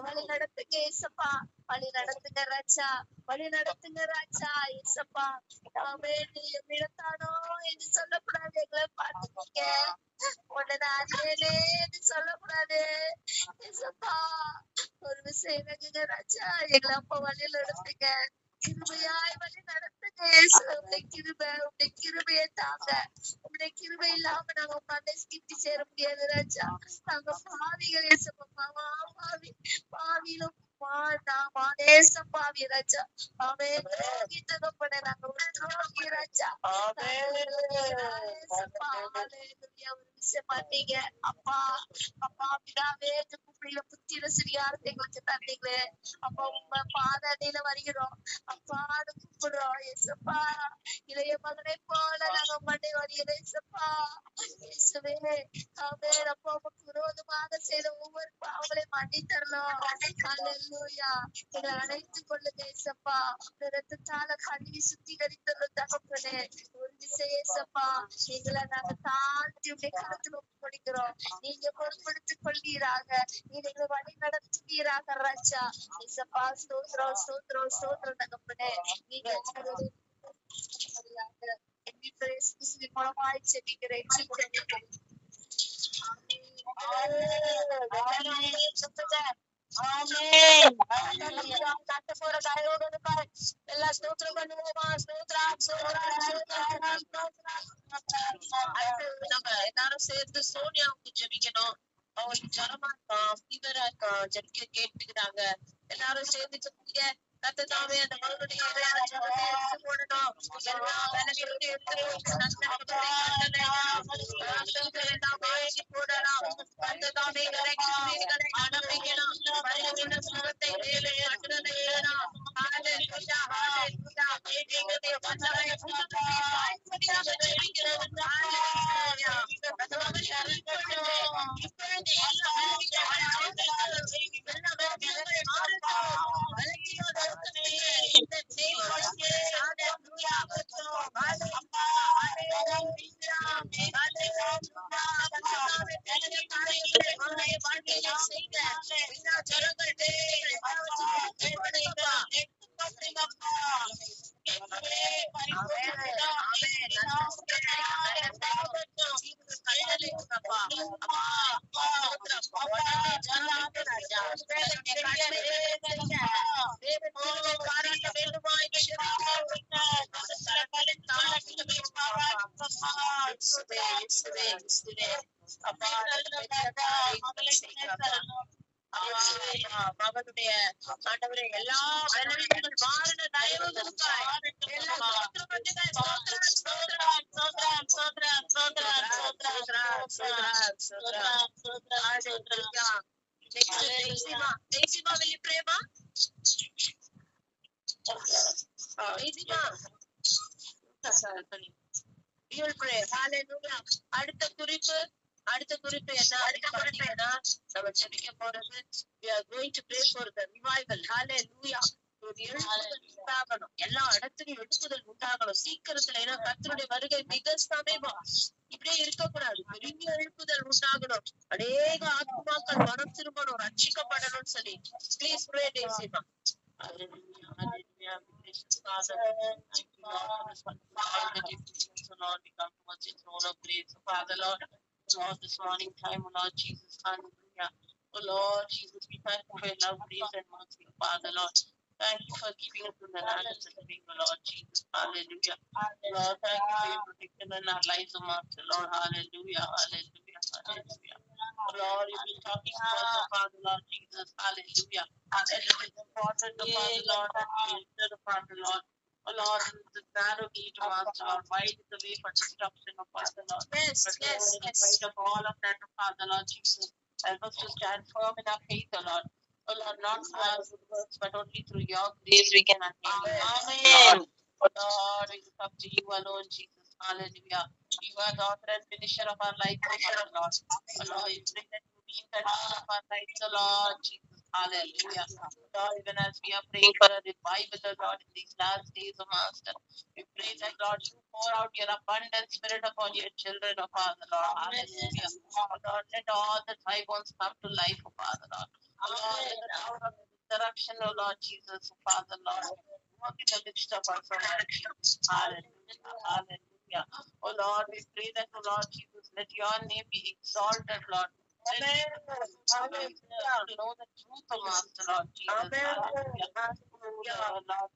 வழி நடத்துங்க ஏசப்பா. வழி நடத்துங்க ராஜா வழி நடத்துங்க ராஜா ஏசப்பா. ஆமே நீ விடத்தானோ என்று சொல்லக்கூடாது. எங்களை பார்த்துக்கீங்க உடனே சொல்லக்கூடாது ஏசப்பா. ஒரு விஷயம் ராஜா எங்களை அப்ப வழி நடத்துங்க. கிருபையாய் வழி நடத்துங்க இயேசுவே. கிருபை உங்களுடைய கிருபையை தாங்க. உங்களுடைய கிருபை இல்லாம நாங்க உட்காந்து கிட்டி சேர முடியாது ராஜா. நாங்க பாவிகள் இயேசுப்பா. பாவி பாவியிலும் பாவி ராஜா. ஆமே துரோகி தகப்பட நாங்க ஒரு துரோகி ராஜா. ஒரு விஷயம் பண்ணீங்க அப்பா. அப்பா பிதாவே புத்திர சிறியாரத்தை எங்களுக்கு தந்தீங்களே அப்பா. உங்க பாதடியில வருகிறோம் அப்பாடு கூப்பிடுறோம் ஏசப்பா. இளைய மகனை போல நாங்க மண்டை வழியில ஏசப்பா இயேசுவே. ஆமே அப்பா உமக்கு விரோதமாக செய்த ஒவ்வொரு பாவங்களையும் மன்னித்தரலாம். ஹல்லேலூயா. எங்களை அழைத்துக் கொள்ளுங்க ஏசப்பா. ரத்தத்தால கழுவி சுத்திகரித்துள்ள தகப்பனே, ஒரு திசை ஏசப்பா, எங்களை நாங்க தாழ்த்தி உடைய கருத்துல ஒப்புக்கொடுக்கிறோம். நீங்க பொறுப்படுத்திக் கொள்வீராக, நீங்க வழி நடத்துவீராக ராஜா. ஏசப்பா ஸ்தோத்திரம் ஸ்தோத்திரம் ஸ்தோத்திரம் தகப்பனே. நீங்க மூலமாய் செபிக்கிறேன். எல்லா ஸ்தோத்திரம் பண்ணுவோமா? நம்ம எல்லாரும் சேர்ந்து சோனியாவுக்கு ஜெபிக்கணும். அவங்களுக்கு ஜரமா இருக்கா, ஃபீவரா இருக்கா, ஜெபிக்க கேட்டுக்கிறாங்க. எல்லாரும் சேர்ந்து ஜெபிக்க கத்ததாவே அந்த மகளுடைய ஜெபத்தை எடுத்து போடணும். எல்லா வேலைகளும் எடுத்து போடலாம். கத்ததாவே ஆரம்பிக்கணும். சுகத்தை வேலை மகனுடைய ஆண்டவரே எல்லா பலவீனங்கள் மாறின தயவுகளுக்காய் அடுத்த குறிப்பு என்ன பாத்தீங்கன்னா, நம்ம ஜெபிக்க போறது we are going to pray for the revival. Hallelujah. ஒரு எழுப்புதல் உண்டாகணும். எல்லா இடத்துலயும் எழுப்புதல் உண்டாகணும் சீக்கிரத்துல. ஏன்னா கர்த்தருடைய வருகை மிக சமீபம். இப்படியே இருக்கக்கூடாது. பெரிய எழுப்புதல் உண்டாகணும். அநேக ஆத்மாக்கள் மனம் திரும்பணும், ரட்சிக்கப்படணும்னு சொல்லி ப்ளீஸ் ப்ரே டேசிமா. Father Lord, Lord, this morning time, oh Lord Jesus, hallelujah. Oh Lord Jesus, we thank you for your love, grace, and mercy, Father Lord. Thank you for keeping us in the land of the living, oh Lord Jesus, hallelujah. Lord, thank you for your protection in our lives, oh Master, Lord, hallelujah, hallelujah, hallelujah. Oh Lord, you've been talking to us, oh Father Lord Jesus, hallelujah. And it is important, oh Father Lord, that we enter, oh Father Lord. Oh Lord, the narrow gate, Master Lord, wide is the way for destruction, oh Father Lord. Yes, but yes, Lord, in spite of all of that, oh Father Lord Jesus, help us to stand firm in our faith, oh Lord. Oh Lord, not through our good works, but only through your grace we can attain. Amen. Oh Lord, we look up to you alone, Jesus. Hallelujah. You are the author and finisher of our life, oh Lord. Oh Lord, we pray that you be in control of our lives, oh Lord Jesus. Hallelujah. Lord, even as we are praying for a revival, oh Lord, in these last days, oh Master, we pray that, Lord, you pour out your abundant spirit upon your children, oh Father, Lord. Hallelujah. Oh Lord, let all the dry bones come to life, oh Father, Lord. Oh Lord, let the power of resurrection, oh Lord Jesus, oh Father, Lord, walk in the midst of us, oh Lord Jesus. Hallelujah. Hallelujah. Oh Lord, we pray that, oh Lord Jesus, let your name be exalted, Lord. Amen. Hallelujah. To know the truth of Master Lord Jesus. Hallelujah. Lord,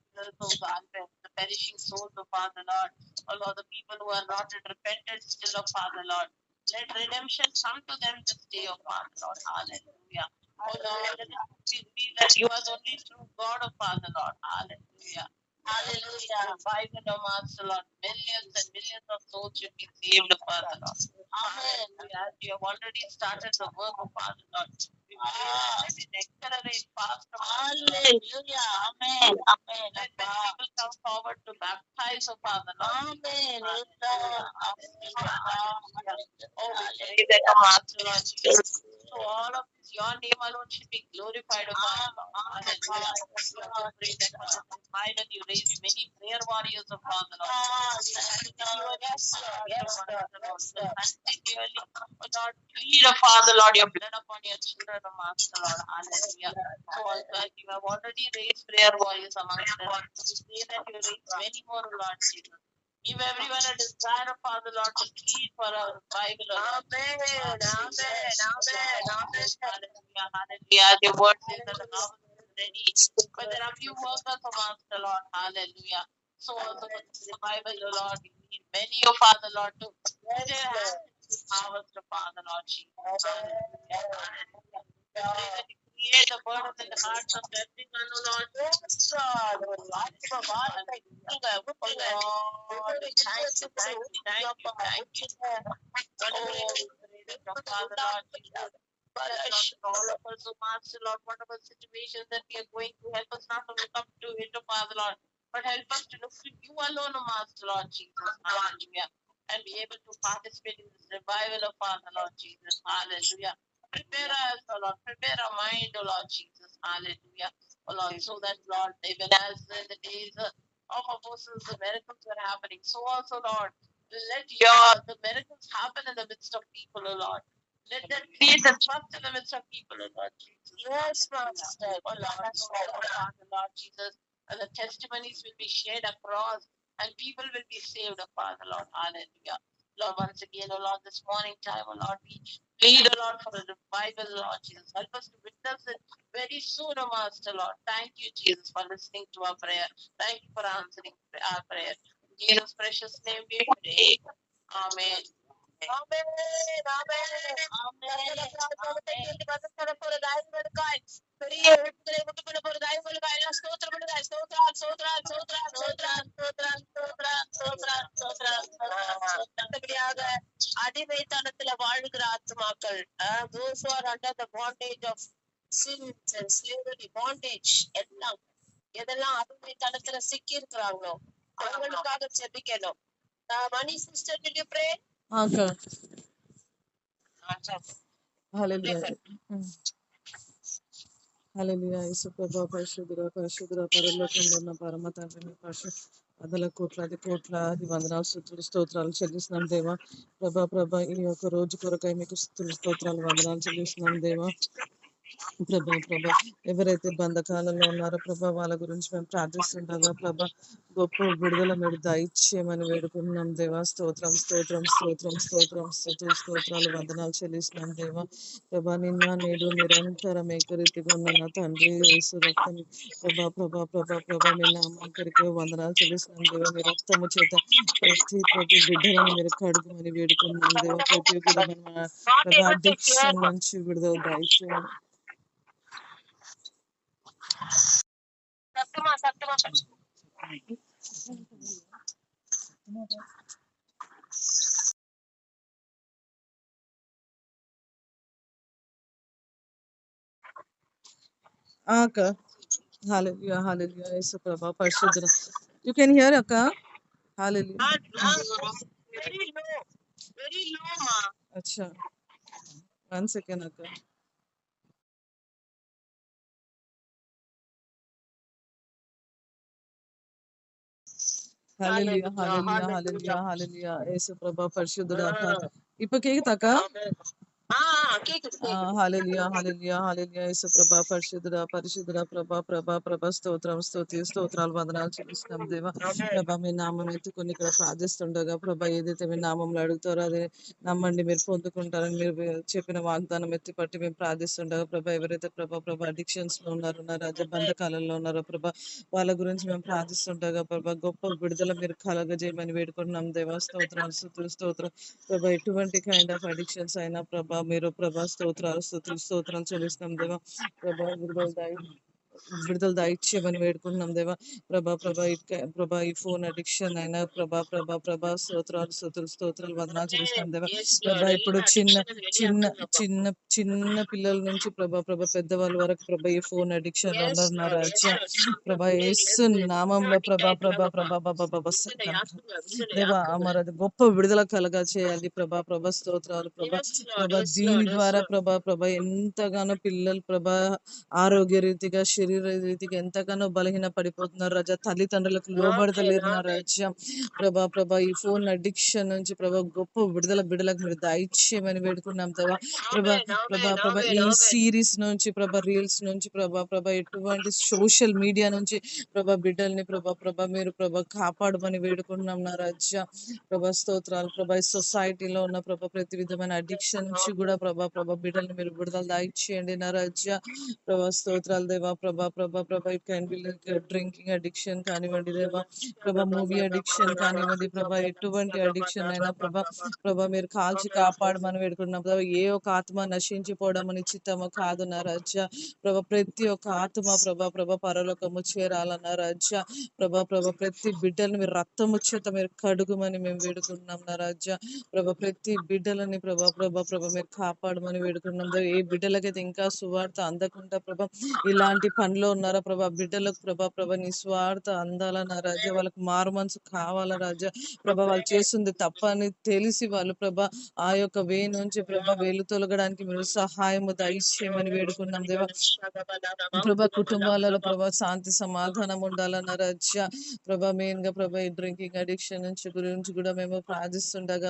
the perishing souls of Father Lord. Oh Lord, the people who are not in repentance still of Father Lord. Let redemption come to them this day, of Father Lord. Hallelujah. Oh Lord, let it be revealed that you are the only true God of Father Lord. Hallelujah. Hallelujah. Revival of Master Lord. Millions and millions of souls should be saved, Father Lord. Amen. As you have already started the work of Father Lord, we pray that it accelerate faster. Hallelujah. Amen. Amen. Let people come forward to baptize, of Father Lord. Amen. Oh, we pray that the Master Lord Jesus So all of this, your name alone should be glorified, O Father. Hallelujah. Lord, I pray that Father, you raise many prayer warriors, O Father. Yes, Lord. Yes, Lord. Continually, O Lord, plead, O Father, Lord, your blood upon your children, O Master, Lord. Hallelujah. So also, as you have already raised prayer warriors amongst them, we pray that you raise many more, O Lord Jesus. Give everyone a desire, Father Lord, to plead for our Bible. Amen. Amen. Amen. Hallelujah. Hallelujah. Your word says that the harvest is ready, but there are few workers of Master Lord. Hallelujah. So also for this revival, O Lord, we need many, O Father Lord, to put their hands in this harvest, O Father Lord Jesus. Hallelujah. Hallelujah. We pray that you create the burdens in the hearts of everyone, O Lord. Yes, God. Father Lord Jesus. All of us, oh Master Lord, whatever situations that we are going through, help us not to look up to it, oh Father Lord, but help us to look to you alone, oh Master Lord Jesus. Hallelujah. And be able to participate in this revival of Father Lord Jesus. Hallelujah. Prepare us, oh Lord. Prepare our mind, oh Lord Jesus. Hallelujah. Oh Lord, so that Lord, even as in the days of apostles, the miracles were happening. So also, Lord, let the miracles happen in the midst of people, oh Lord. Let that create a trust in the midst of people, oh Lord Jesus. Yes, Master. Oh Lord, so Father, Lord Jesus, and the testimonies will be shared across, and people will be saved, oh Father, Lord. Hallelujah. Lord, once again, oh Lord, this morning time, oh Lord, we plead, oh Lord, for a revival, Lord Jesus. Help us to witness it very soon, oh Master, Lord. Thank you, Jesus, for listening to our prayer. Thank you for answering our prayer. In Jesus' precious name we pray. Amen. Amen. Amen. பெரிய எழுத்துக்களை விட்டு கொண்டு போற தயவுகளுக்காக எல்லாம் ஸ்தோத்திரம் பண்ணுங்க. ஸ்தோத்திரம், ஸ்தோத்திரம், ஸ்தோத்திரம், ஸ்தோத்திரம், ஸ்தோத்திரம், ஸ்தோத்திரம், ஸ்தோத்திரம், ஸ்தோத்திரம், ஸ்தோத்திரம். அடுத்தபடியாக அடிமைத்தனத்துல வாழ்கிற ஆத்மாக்கள், those who are under the bondage of sin and slavery, bondage, எல்லாம் எதெல்லாம் அடிமைத்தனத்துல சிக்கி இருக்கிறாங்களோ அவங்களுக்காக ஜெபிக்கணும். Mani sister, did you pray? Okay. Hallelujah. Hallelujah. యేసుప్రభు పరిశుద్ధుడా పరిశుద్ధుడా పరలోకంలో ఉన్న పరమ తండ్రిని అదల కోట్లాది వందనాలు స్తుతులు స్తోత్రాలు చెల్లిస్తున్నాం దేవా. ప్రభా ఈ యొక్క రోజు కొరకై మీకు స్తుతులు స్తోత్రాలు వందనాలు చెల్లిస్తున్నాం దేవా. ప్రభా ఎవరైతే బంధకాలలో ఉన్నారో వాళ్ళ గురించి మేము ప్రార్థిస్తుండగా గొప్ప విడుదల మీరు దయచేయమని వేడుకుంటున్నాం దేవా. స్తోత్రం స్తోత్రం స్తోత్రం స్తోత్రం స్తోత్రాలు వందనాలు చెల్లిస్తున్నాం దేవా. నిన్న నేడు నిరంతరం ఏకరీతిగా ఉన్న నా తండ్రి యేసు రక్తం మీ నామానికి వందనాలు చెల్లిస్తున్నాం దేవా. మీ రక్తము చేత ప్రతి బిడ్డలను మీరు కడుగుమని వేడుకుంటున్నాం దేవా. ప్రతి విధమైన అడిక్షన్ నుంచి విడుదల దయచేయండి. Akka. Hallelujah, hallelujah. Yesu Prabha, Parshudra. You can hear Akka? Hallelujah. Very low, ma. Acha. 1 second, Akka. Hallelujah, hallelujah, hallelujah, hallelujah. Yesu Prabha, Parshudra. இப்ப கேக்குதா அக்கா? హల్లెలూయా హల్లెలూయా హల్లెలూయా యేసు ప్రభా పరిశుద్ధుడా ప్రభా స్తోత్రాలు వందనాలు చెల్లిస్తున్నాం దేవా. ప్రభా మీ నామం ఎత్తుకొని ఇక్కడ ప్రార్థిస్తుండగా ఏదైతే మీ నామంలో అడుగుతారో అదే నమ్మండి మీరు పొందుకుంటారని మీరు చెప్పిన వాగ్దానం ఎత్తి పట్టి మేము ప్రార్థిస్తుండగా ఎవరైతే అడిక్షన్స్ లో ఉన్నారో రాజ బంధకాలలో ఉన్నారో వాళ్ళ గురించి మేము ప్రార్థిస్తుండగా గొప్ప విడుదల మీరు కలగజేయమని వేడుకుంటున్నాం దేవా. స్తోత్రం ఎటువంటి కైండ్ ఆఫ్ అడిక్షన్స్ అయినా మీరు స్తోత్రం చెల్లిస్తున్నాం దేవా. విడుదల విడుదల దయచేయమని వేడుకుంటున్నాం దేవా. ప్రభా ఈ ఫోన్ అడిక్షన్ అయినా ప్రభా స్తోత్రాలు వందనాలు చెల్లిస్తాం దేవా. ప్రభా ఇప్పుడు చిన్న చిన్న చిన్న చిన్న పిల్లల నుంచి ప్రభా పెద్దవాళ్ళ వరకు ప్రభా ఈ ఫోన్ అడిక్షన్ లో ఉన్నారు రాజా. ప్రభా యేసు నామంలో ప్రభా దేవా మరి గొప్ప విడుదల కలగా చేయాలి ప్రభా స్తోత్రాలు ప్రభా దీని ద్వారా ప్రభా ఎంతగానో పిల్లలు ప్రభా ఆరోగ్య రీతిగా శరీర రీతిగా ఎంతగానో బలహీన పడిపోతున్నారు రాజా. తల్లిదండ్రులకు లోబడతలేరు నా రాజా. ప్రభా ఈ ఫోన్ అడిక్షన్ నుంచి గొప్ప విడుదల బిడలకు మీరు దయచేయమని వేడుకున్నాం దేవా. ప్రభా ఈ సిరీస్ నుంచి రీల్స్ నుంచి ఎటువంటి సోషల్ మీడియా నుంచి బిడ్డల్ని మీరు కాపాడమని వేడుకుంటున్నాం నా రాజా. స్తోత్రాలు ఈ సొసైటీలో ఉన్న ప్రతి విధమైన అడిక్షన్ నుంచి కూడా బిడ్డల్ని మీరు విడుదల దయచేయండి నా రాజా. స్తోత్రాలు దేవా. It can be like drinking addiction కానివ్వండి దేవా. మూవీ అడిక్షన్ కానివ్వండి ఎటువంటి అడిక్షన్ అయినా మీరు కాల్చి కాపాడమని వేడుకుంటున్నాం ప్రభా. ఏ ఒక్క ఆత్మ నశించిపోవడం అని చిత్తము కాదు నా రాజా. ప్రతి ఒక్క ఆత్మ పరలోకము చేరాలన్న రాజా. ప్రతి బిడ్డలను మీరు రక్తము చేత మీరు కడుగుమని మేము వేడుకుంటున్నాం నా రాజా. ప్రతి బిడ్డలని మీరు కాపాడమని వేడుకుంటున్నాం. ఏ బిడ్డలకైతే ఇంకా సువార్త అందకుండా ఇలాంటి పనిలో ఉన్నారా బిడ్డలకు నీ స్వార్థ అందాలన్న రాజా. వాళ్ళకి మారు మనసు కావాల రాజా. వాళ్ళు చేస్తుంది తప్పని తెలిసి వాళ్ళు ఆ యొక్క వే నుంచి వేలు తొలగడానికి మీరు సహాయము దయచేయమని వేడుకున్నాం దేవా. కుటుంబాలలో శాంతి సమాధానం ఉండాలన్న రాజా. మెయిన్ గా ఈ డ్రింకింగ్ అడిక్షన్ గురించి కూడా మేము ప్రార్థిస్తుండగా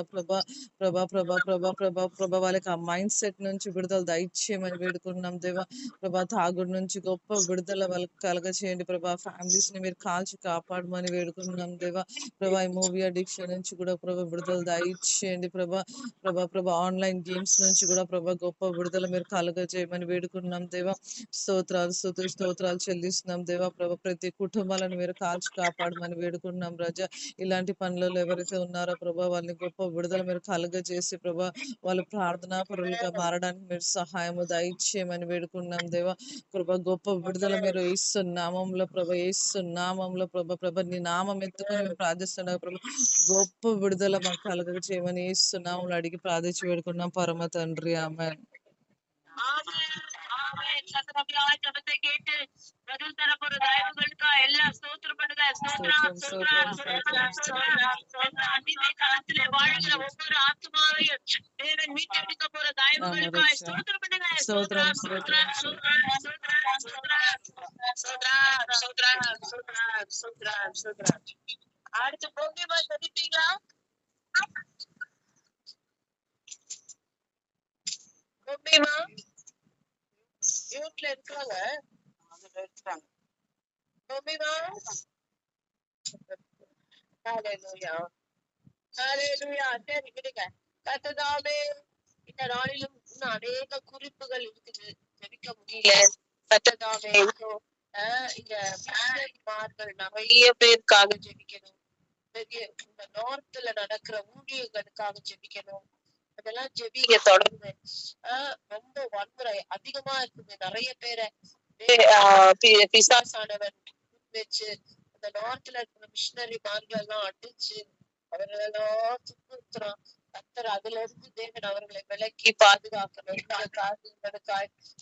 వాళ్ళకి ఆ మైండ్ సెట్ నుంచి విడుదల దయచేయమని వేడుకున్నాం దేవా. తాగుడు నుంచి గొప్ప విడుదల వాళ్ళకి కలగ చేయండి ఫ్యామిలీస్ ని మీరు కాల్చి కాపాడమని వేడుకున్నాం దేవా. ఈ మూవీ అడిక్షన్ నుంచి కూడా విడుదల దయచేయండి ఆన్లైన్ గేమ్స్ నుంచి కూడా గొప్ప విడుదల మీరు కలగ చేయమని వేడుకున్నాం దేవా. స్తోత్రాలు చెల్లిస్తున్నాం దేవా. ప్రతి కుటుంబాలను మీరు కాల్చి కాపాడమని వేడుకున్నాం రాజా. ఇలాంటి పనులలో ఎవరైతే ఉన్నారో వాళ్ళని గొప్ప విడుదల మీరు కలుగజేసి వాళ్ళు ప్రార్థనా పరులుగా మారడానికి మీరు సహాయము దయచేయమని వేడుకున్నాం దేవా. గొప్ప విడుదల మీరు యేసునామంలో యేసునామంలో నీ నామం ఎత్తుకొని మేము ప్రార్థిస్తున్నాం గొప్ప విడుదల మాకు కలుగ చేయమని యేసునామంలో అడిగి ప్రార్థించి వేడుకున్నాం పరమ తండ్రి. ఆమేన్. ஜபத்தை கேட்டு பதில் தரப்போற தயவுகளுக்கா எல்லா ஸ்தோத்திரப்படுங்க. அன்பின் காலத்திலே வாழ்கிற ஒவ்வொரு ஆத்மாவையும் தேவன் மீட்டெடுக்க போற தயவுகளுக்கா ஸ்தோத்திரப்படுங்க. அடுத்து போகிமா சதிப்பீங்களா? போகிமா யூட்ல இருக்காங்க. சரி விடுங்க. கர்த்ததாவே இந்த நாளிலும் இன்னும் அநேக குறிப்புகள் இருக்குது, ஜெபிக்க முடியல. கர்த்ததாவே இங்க நிறைய பேருக்காக ஜெபிக்கணும். இந்த நார்த்ல நடக்கிற ஊழியர்களுக்காக ஜெபிக்கணும். அதெல்லாம் ஜெபிக்க தொடர்ந்து ரொம்ப வன்முறை அதிகமா இருக்குது. நிறைய பேரை பிசாசானவன் வச்சு அந்த நார்த்ல இருக்கிற மிஷினரி மார்கள் எல்லாம் அடிச்சு அவர்களெல்லாம் துன்புறுத்துறான். கர்த்தர் அதுல இருந்து தேவன் அவர்களை விலக்கி பாதுகாக்கணும்.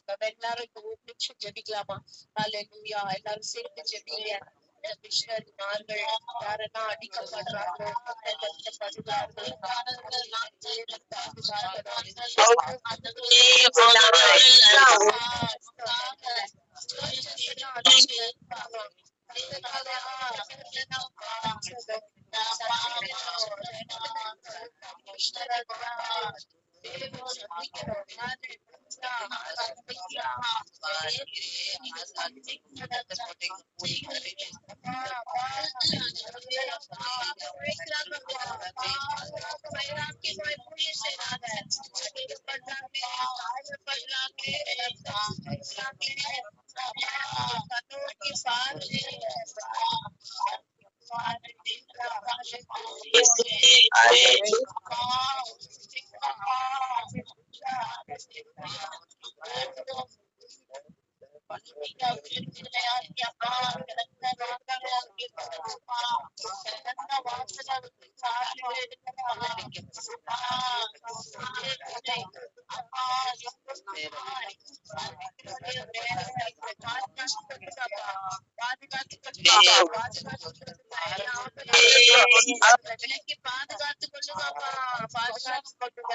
நம்ம எல்லாரும் இப்ப ஒரு நிமிஷம் ஜெபிக்கலாமா? ஹல்லேலூயா. எல்லாரும் சேர்ந்து ஜெபிங்க. மிஷினரி மார்கள் யாரெல்லாம் அடிக்கப்படுறாங்களோ விலக்கி பாதுகாத்து கொள்ளுங்கப்பா, பாதுகாத்து கொள்ளுங்க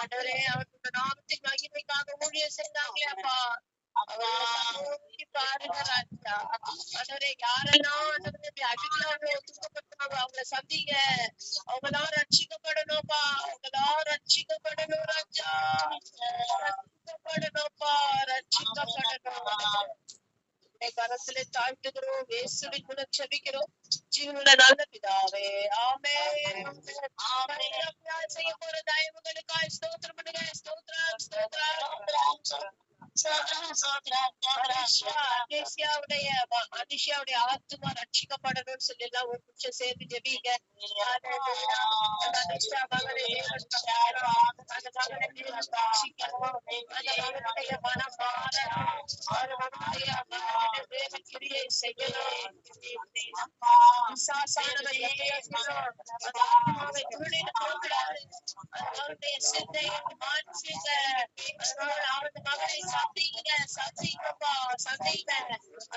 ஆண்டவரே. அவர்களோட நாமத்தின் மகிமைக்காக ஊழியம் செய்தாங்களேப்பா, பாருங்க ராஜா. ஆண்டவரே யாரெல்லாம் ஆண்டவரே அடிக்கிறாங்களோ, துன்பப்படுத்துறாங்க, அவங்கள சந்திங்க. அவங்களாம் ரட்சிக்கப்படணும்ப்பா, அவங்களாம் ரட்சிக்கப்படணும் ராஜா, ரட்சிக்கப்படணும்ப்பா, ரட்சிக்கப்படணும். கரத்திலே தாழ்த்துகிறோம், இயேசுவின் மூலம் ஜெபிக்கிறோம், ஜீவனுள்ள நல்ல பிதாவே, ஆமென். செய்ய போற தயவுகளுக்காய் ஸ்தோத்திரம் பண்ணுங்க, ஸ்தோத்திரம், ஸ்தோத்திரம். அதிஷாவுடைய ஆத்துமா ரட்சிக்கப்படணும்னு சொல்லி எல்லாம் ஒரு நிமிஷம் சேர்ந்து ஜெபிங்க. மனம் கிரியை செய்யணும். அவருடைய சிந்தையை மாற்றுங்க. அவரது மகனை சந்திங்க, சந்திங்கப்பா, சந்திங்க.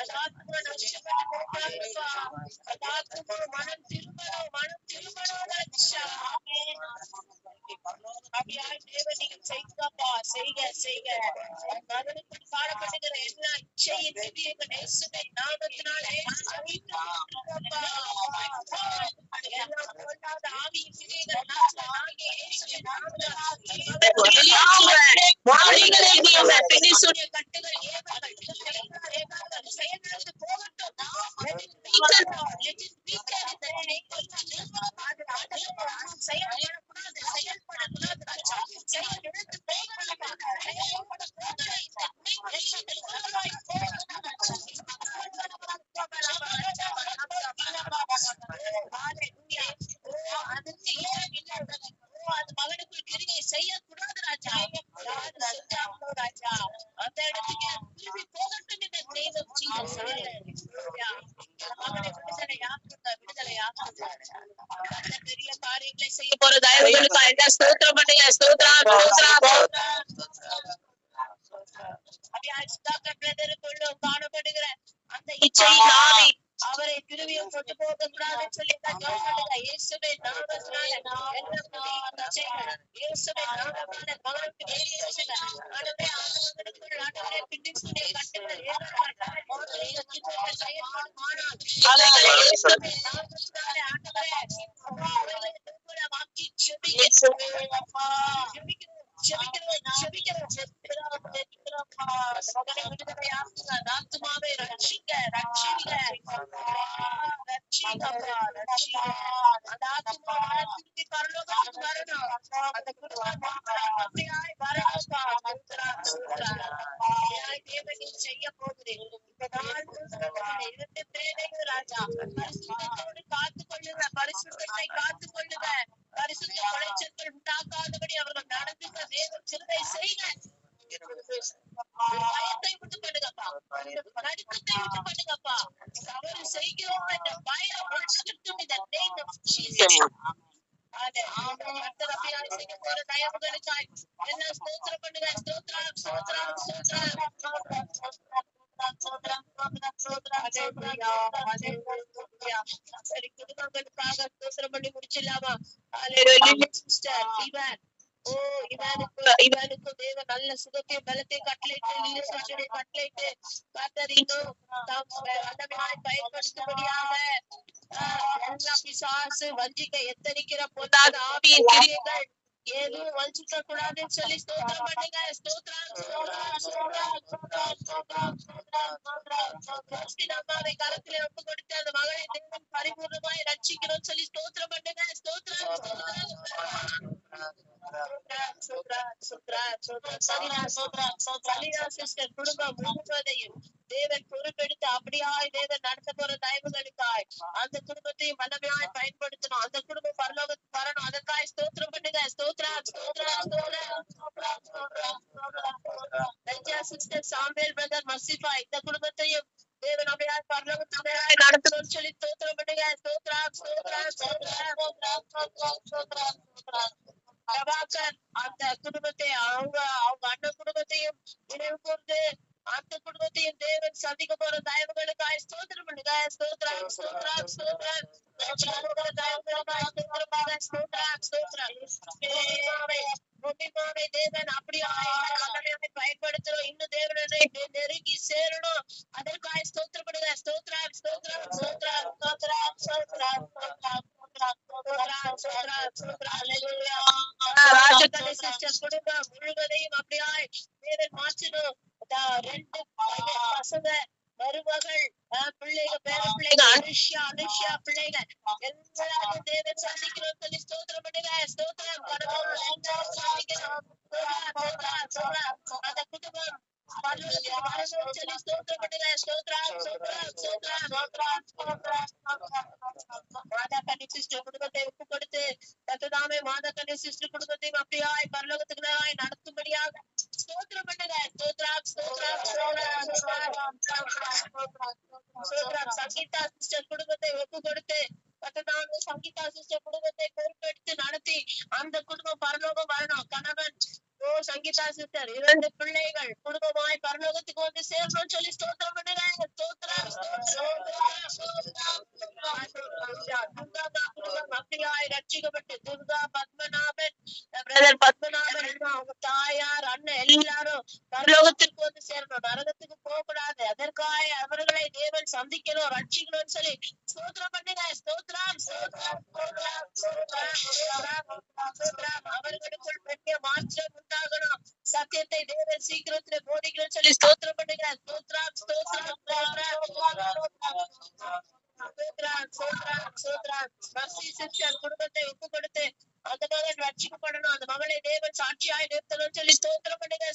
அதாத்மா நஷ்டப்பட்டு போகாதுப்பா, அதாத்மா மனம் திரும்பணும், மனம் திரும்பணும் ராஜா. அப்படியாய் தேவன் நீங்க செய்யுங்கப்பா, செய்க, செய்க. மகனுக்கு காணப்படுகிற எல்லா இச்சையின் திவ்யங்கள் இயேசுவின் நாமத்தினாலே அழிக்கப்பா. எல்லாம் பொல்லாத ஆவியின் கிரியைகள் நாட்களாகிய இயேசுவின் நாமத்தினாலே பெண்ணிசுடைய கட்டுகள் ஏவல்கள் செயல்பட்டு போகட்டும். செயல்படக்கூடாது, செயல்படக்கூடாது, செயல்பட்டு அது மகனுக்குள் கிரியை செய்யக்கூடாது ராஜா. செஞ்சாங்களோ ராஜா, அந்த இடத்துக்கு திரும்பி போகட்டும். இந்த தெய்வம் மகனை விடுதலையாக்குங்க, விடுதலையாக்குங்க. அந்த பெரிய காரியங்களை செய்ய போற தயவுகளுக்கு என்ன ஸ்தோத்திரம் பண்ணுங்க, ஸ்தோத்திரம், ஸ்தோத்திரம். காணப்படுகிற அந்த இச்சையின் ஆவி அவரை திரும்பியும் கொண்டு போக கூடாதுன்னு சொல்லி இயேசுவே நாமத்தினால இயேசுவே நாமத்தினால மகனுக்கு வெளியேறுங்க. ஆண்டவரே, ஆண்டவருக்குள் ஆண்டவரே பின்னிசுடைய கட்டுகள் வாக்கி ஆத்துமாவை ரட்சிக்க, ரட்சிங்க, ரட்சிங்கப்பா, ரட்சிங்க. அந்த ஆத்துமா திருப்பி பரலோகத்துக்கு வரணும். அந்த குடும்பம் அப்படியாய் வரணும்ப்பா. தேவன் நீ செய்ய போகிறேன். இந்த நாள் இரண்டு பேரையும் ராஜா பரிசுத்தத்தோடு காத்து கொள்ளுங்க, பரிசுத்தத்தை காத்து கொள்ளுங்க. பரிசுத்த குலைச்சல்கள் உண்டாக்காதபடி அவர்கள் நடந்துக்க தேவன் கிருபை செய்க. பயத்தை விட்டு பண்ணுங்கப்பா, நடுக்கத்தை விட்டு பண்ணுங்கப்பா. தவறு செய்கிறோம் என்ற பயம் ஒழிச்சுக்கிட்டும் இந்த name of Jesus. செய்ய போற தயவுகளுக்காய் எல்லாம் ஸ்தோத்திரம் பண்ணுங்க, ஸ்தோத்திரம், ஸ்தோத்திரம், சரி, குடும்பங்களுக்காக ஸ்தோத்திரம் பண்ணி முடிச்சிடலாமா? இவனுக்கு தேவ நல்ல சுகத்தை பலத்தை கட்டளையிட்டு பயன்படுத்தும்படியாக எல்லா பிசாசு வஞ்சிக்க எத்தனிக்கிற பொல்லாத ஆவியின் கிரியைகள் எதுவும் வஞ்சிக்க கூடாதுன்னு சொல்லி ஸ்தோத்திரம் பண்ணுங்க, ஸ்தோத்திரம். அம்மாவை கரத்திலே ஒப்பு கொடுத்து அந்த மகளை தேவன் பரிபூர்ணமாய் ரட்சிக்கணும்னு சொல்லி ஸ்தோத்திரம் பண்ணுங்க, ஸ்தோத்திரம். குடும்பம் முழுவதையும் தேவன் பொறுப்பெடுத்து அப்படியாய் தேவன் நடத்த போற தயவுகளுக்காய் அந்த குடும்பத்தையும் வல்லமையாய் பயன்படுத்தணும். அந்த குடும்பம் பரலோகத்துக்கு வரணும். அதற்காய் ஸ்தோத்திரம் பண்ணுங்க, ஸ்தோத்திரம். சிஸ்டர் சாமுவேல் பிரதர் மசிஃபா இந்த குடும்பத்தையும் தேவன் அப்படியா பரலோகத்துக்கு நேராய் நடத்தணும்னு சொல்லி ஸ்தோத்திரம் பண்ணுங்க. ஸ்தோத்திரம் ஸ்தோத்திரம் ஸ்தோத்திரம். பிரபாகர் அந்த குடும்பத்தை அவங்க அண்ணன் குடும்பத்தையும் நினைவு கூர்ந்து அந்த குடும்பத்தையும் தேவன் சந்திக்க போற தயவுகளுக்காய் ஸ்தோத்திரம் பண்ணுங்க. ஸ்தோத்திரம் ஸ்தோத்திரம் ஸ்தோத்திரம். தேவன் அப்படியா பயன்படுத்தணும். இன்னும் தேவனை நெருங்கி சேரணும். அதற்காக ஸ்தோத்திரம் பண்ணுங்க. ஸ்தோத்திரம் ஸ்தோத்திரம் ஸ்தோத்திரம் ஸ்தோத்திரம் ஸ்தோத்திரம் குடும்பம் முழுவதையும் அப்படியாய் தேவன் மாற்றணும். 2 பசங்க மருமகள் பிள்ளைங்க பேர பிள்ளைங்க அனுஷ்யா பிள்ளைங்க எல்லாரும் தேவன் சந்திக்கணும்னு சொல்லி ஸ்தோத்திரம் பண்ணுங்க. ஸ்தோத்திரம் அந்த குடும்பம் குடும்பத்தை ஒப்பு கொடுத்து கர்த்ததாமே மாதக்கண்ணி சிஸ்டர் குடும்பத்தையும் அப்படியாய் பரலோகத்துக்கு நடத்தும்படியாக ஸ்தோத்திரம் பண்ணுங்க. சங்கீதா சிஸ்டர் குடும்பத்தை ஒப்பு கொடுத்து கர்த்ததாமே சங்கீதா சிஸ்டர் குடும்பத்தை பொறுப்பெடுத்து நடத்தி அந்த குடும்பம் பரலோகம் வரணும். கணவன் சங்கீதா சிஸ்டர் 2 பிள்ளைகள் குடும்பமாய் பரலோகத்துக்கு வந்து சேரணும்னு சொல்லி ஸ்தோத்திரம் பண்ணுங்க. அப்படியாய் ரட்சிக்கப்பட்டு துர்கா பத்மநாபன் பிரதர் பத்மநாபன் அவங்க தாயார் அண்ணன் எல்லாரும் பரலோகத்திற்கு வந்து சேரணும். நரகத்துக்கு போகக்கூடாது. அதற்காக அவர்களை தேவன் சந்திக்கணும் ரட்சிக்கணும்னு சொல்லி ஸ்தோத்திரம் பண்ணுங்க. ஸ்தோத்திரம் அவர்களுக்குள் பெரிய மாற்றம் உண்டாகணும். சத்தியத்தை தேவன் சீக்கிரத்துல போதிக்கணும்னு சொல்லி ஸ்தோத்திரம் பண்ணுங்க. குடும்பத்தை ஒப்பு கொடுத்து அந்த மகன் ரட்சிக்கப்படணும். அந்த மகளை தேவன் சாட்சியாய் நிறுத்தணும்னு சொல்லி ஸ்தோத்திரம் பண்ணுங்க.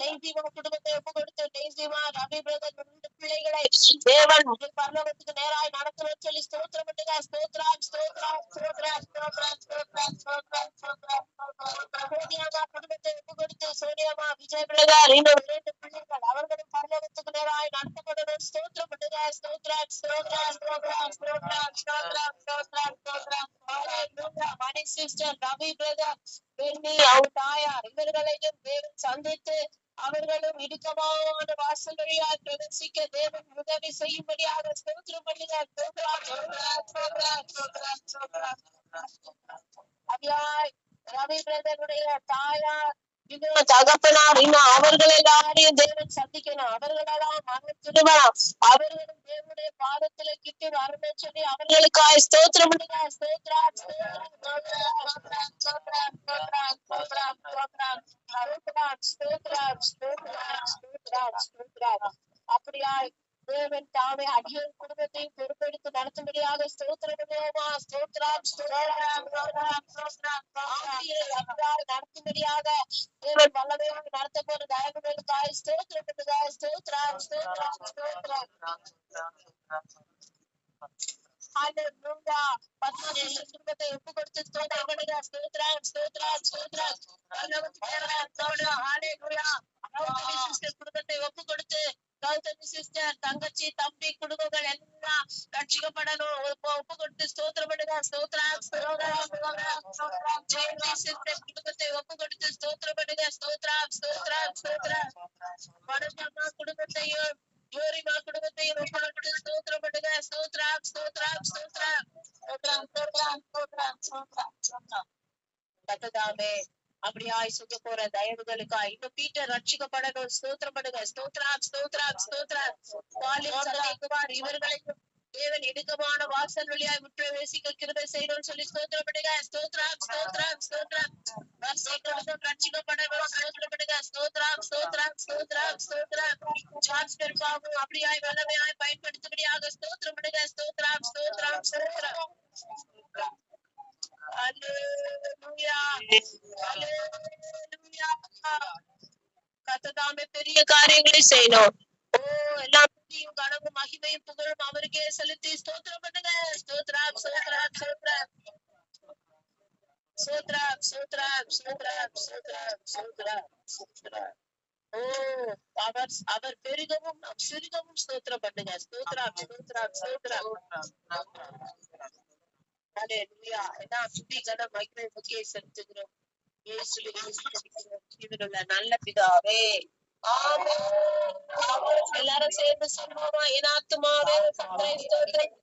டெய்ஸிமா குடும்பத்தை ஒப்பு கொடுத்து டெய்ஸிமா ரவி பிரதர் 2 பிள்ளைகளை தேவன் பரலோகத்துக்கு நேராய் நடத்தணும்னு சொல்லி ஸ்தோத்திரம் பண்ணுங்க. சோனியாமா குடும்பத்தை ஒப்பு கொடுத்து சோனியாமா விஜய் பிரதர் இன்னும் 2 பிள்ளைகள் அவர்களும் பரலோகத்துக்கு நேராய் நடத்தப்படணும். ஸ்தோத்திரம் பண்ணுங்க. மணி சிஸ்டர் ரவி பிரதர் பெண்ணி அவங்க தாயார் இவர்களையும் தேவன் சந்தித்து அவர்களும் இடுக்கமான வாசல் வழியாக பிரவேசிக்க தேவன் உதவி செய்யும்படியாக ஸ்தோத்திரம் பண்ணுங்க. ரவி பிரதருடைய தாயார் இன்னும் தகப்பனார் இன்னும் அவர்கள் எல்லாரையும் தேவன் சந்திக்கணும். அவர்களெல்லாம் மகன் திருமணம் அவர்களும் தேவனுடைய பாதத்துல கிட்டு வரணும்னு சொல்லி அவர்களுக்காக ஸ்தோத்திரம் பண்ணுங்க. அப்படியா தேவன் தாமே அடியோர் குடும்பத்தையும் பொறுப்பெடுத்து நடத்தும்படியாக ஸ்தோத்திரம் பண்ணுவோமா. நடத்தும்படியாக தேவன் வல்லமையாக நடத்த போற தயவுகளுக்காக ஸ்தோத்திரம் குடும்பத்தை ஒப்பு கொடுத்து ஸ்தோத்திரம் பண்ணுங்க. குடும்பத்தை ஒப்பு கொடுத்து கௌதமி சிஸ்டர் தங்கச்சி தம்பி குடும்பங்கள் எல்லாம் ரட்சிக்கப்படணும். ஒப்பு கொடுத்து ஸ்தோத்திரம் பண்ணுங்க. குடும்பத்தை ஒப்பு கொடுத்து ஸ்தோத்திரம் பண்ணுங்க. வடமாமா குடும்பத்தையும் ஜோரிமா குடும்பத்தையும் ஒப்பு கொடுத்து ஸ்தோத்திரம் பண்ணுங்க. கர்த்ததாமே அப்படியாய் சுத்த போற தயவுகளுக்கா இன்னும் பீட்டர் ரட்சிக்கப்படணும். ஸ்தோத்திரம் பண்ணுங்க. இவர்களையும் தேவன் இடுக்கமான வாசல் வழியாய் முற்றவேசிக்க கிருபை செய்யணும்னு சொல்லி ஸ்தோத்திரம் பண்ணுங்க. ரட்சிக்கப்படுங்க. அப்படியாய் வல்லமையாய் பயன்படுத்தும்படியாக ஸ்தோத்திரம் பண்ணுங்க. கர்த்ததாமே பெரிய காரியங்களை செய்யணும். எல்லா புத்தியும் கனவும் மகிமையும் புகழும் அவருக்கே செலுத்தி ஸ்தோத்திரம் பண்ணுங்க. சூத்ரம் சூத்ரம் சூத்ரம் சூத்ரம் சூத்ரம் சூத்ரம். ஓ, அவர் பெருகவும் நாம் சிறுகவும் ஸ்தோத்திரம் பண்ணுங்க. ஸ்தோத்ரம் ஸ்தோத்ரம் ஸ்தோத்ரம். ஹalleluya. எல்லாம் துதி கன மகிமை முக்கிய செலுத்துகிறோம். இயேசுவின் நாமத்தில் ஜீவனுள்ள நல்ல பிதாவே, ஆமென். எல்லாரும் சேர்ந்து சொல்லுவோமா? என் ஆத்துமாவே கர்த்தரை ஸ்தோத்திரம்.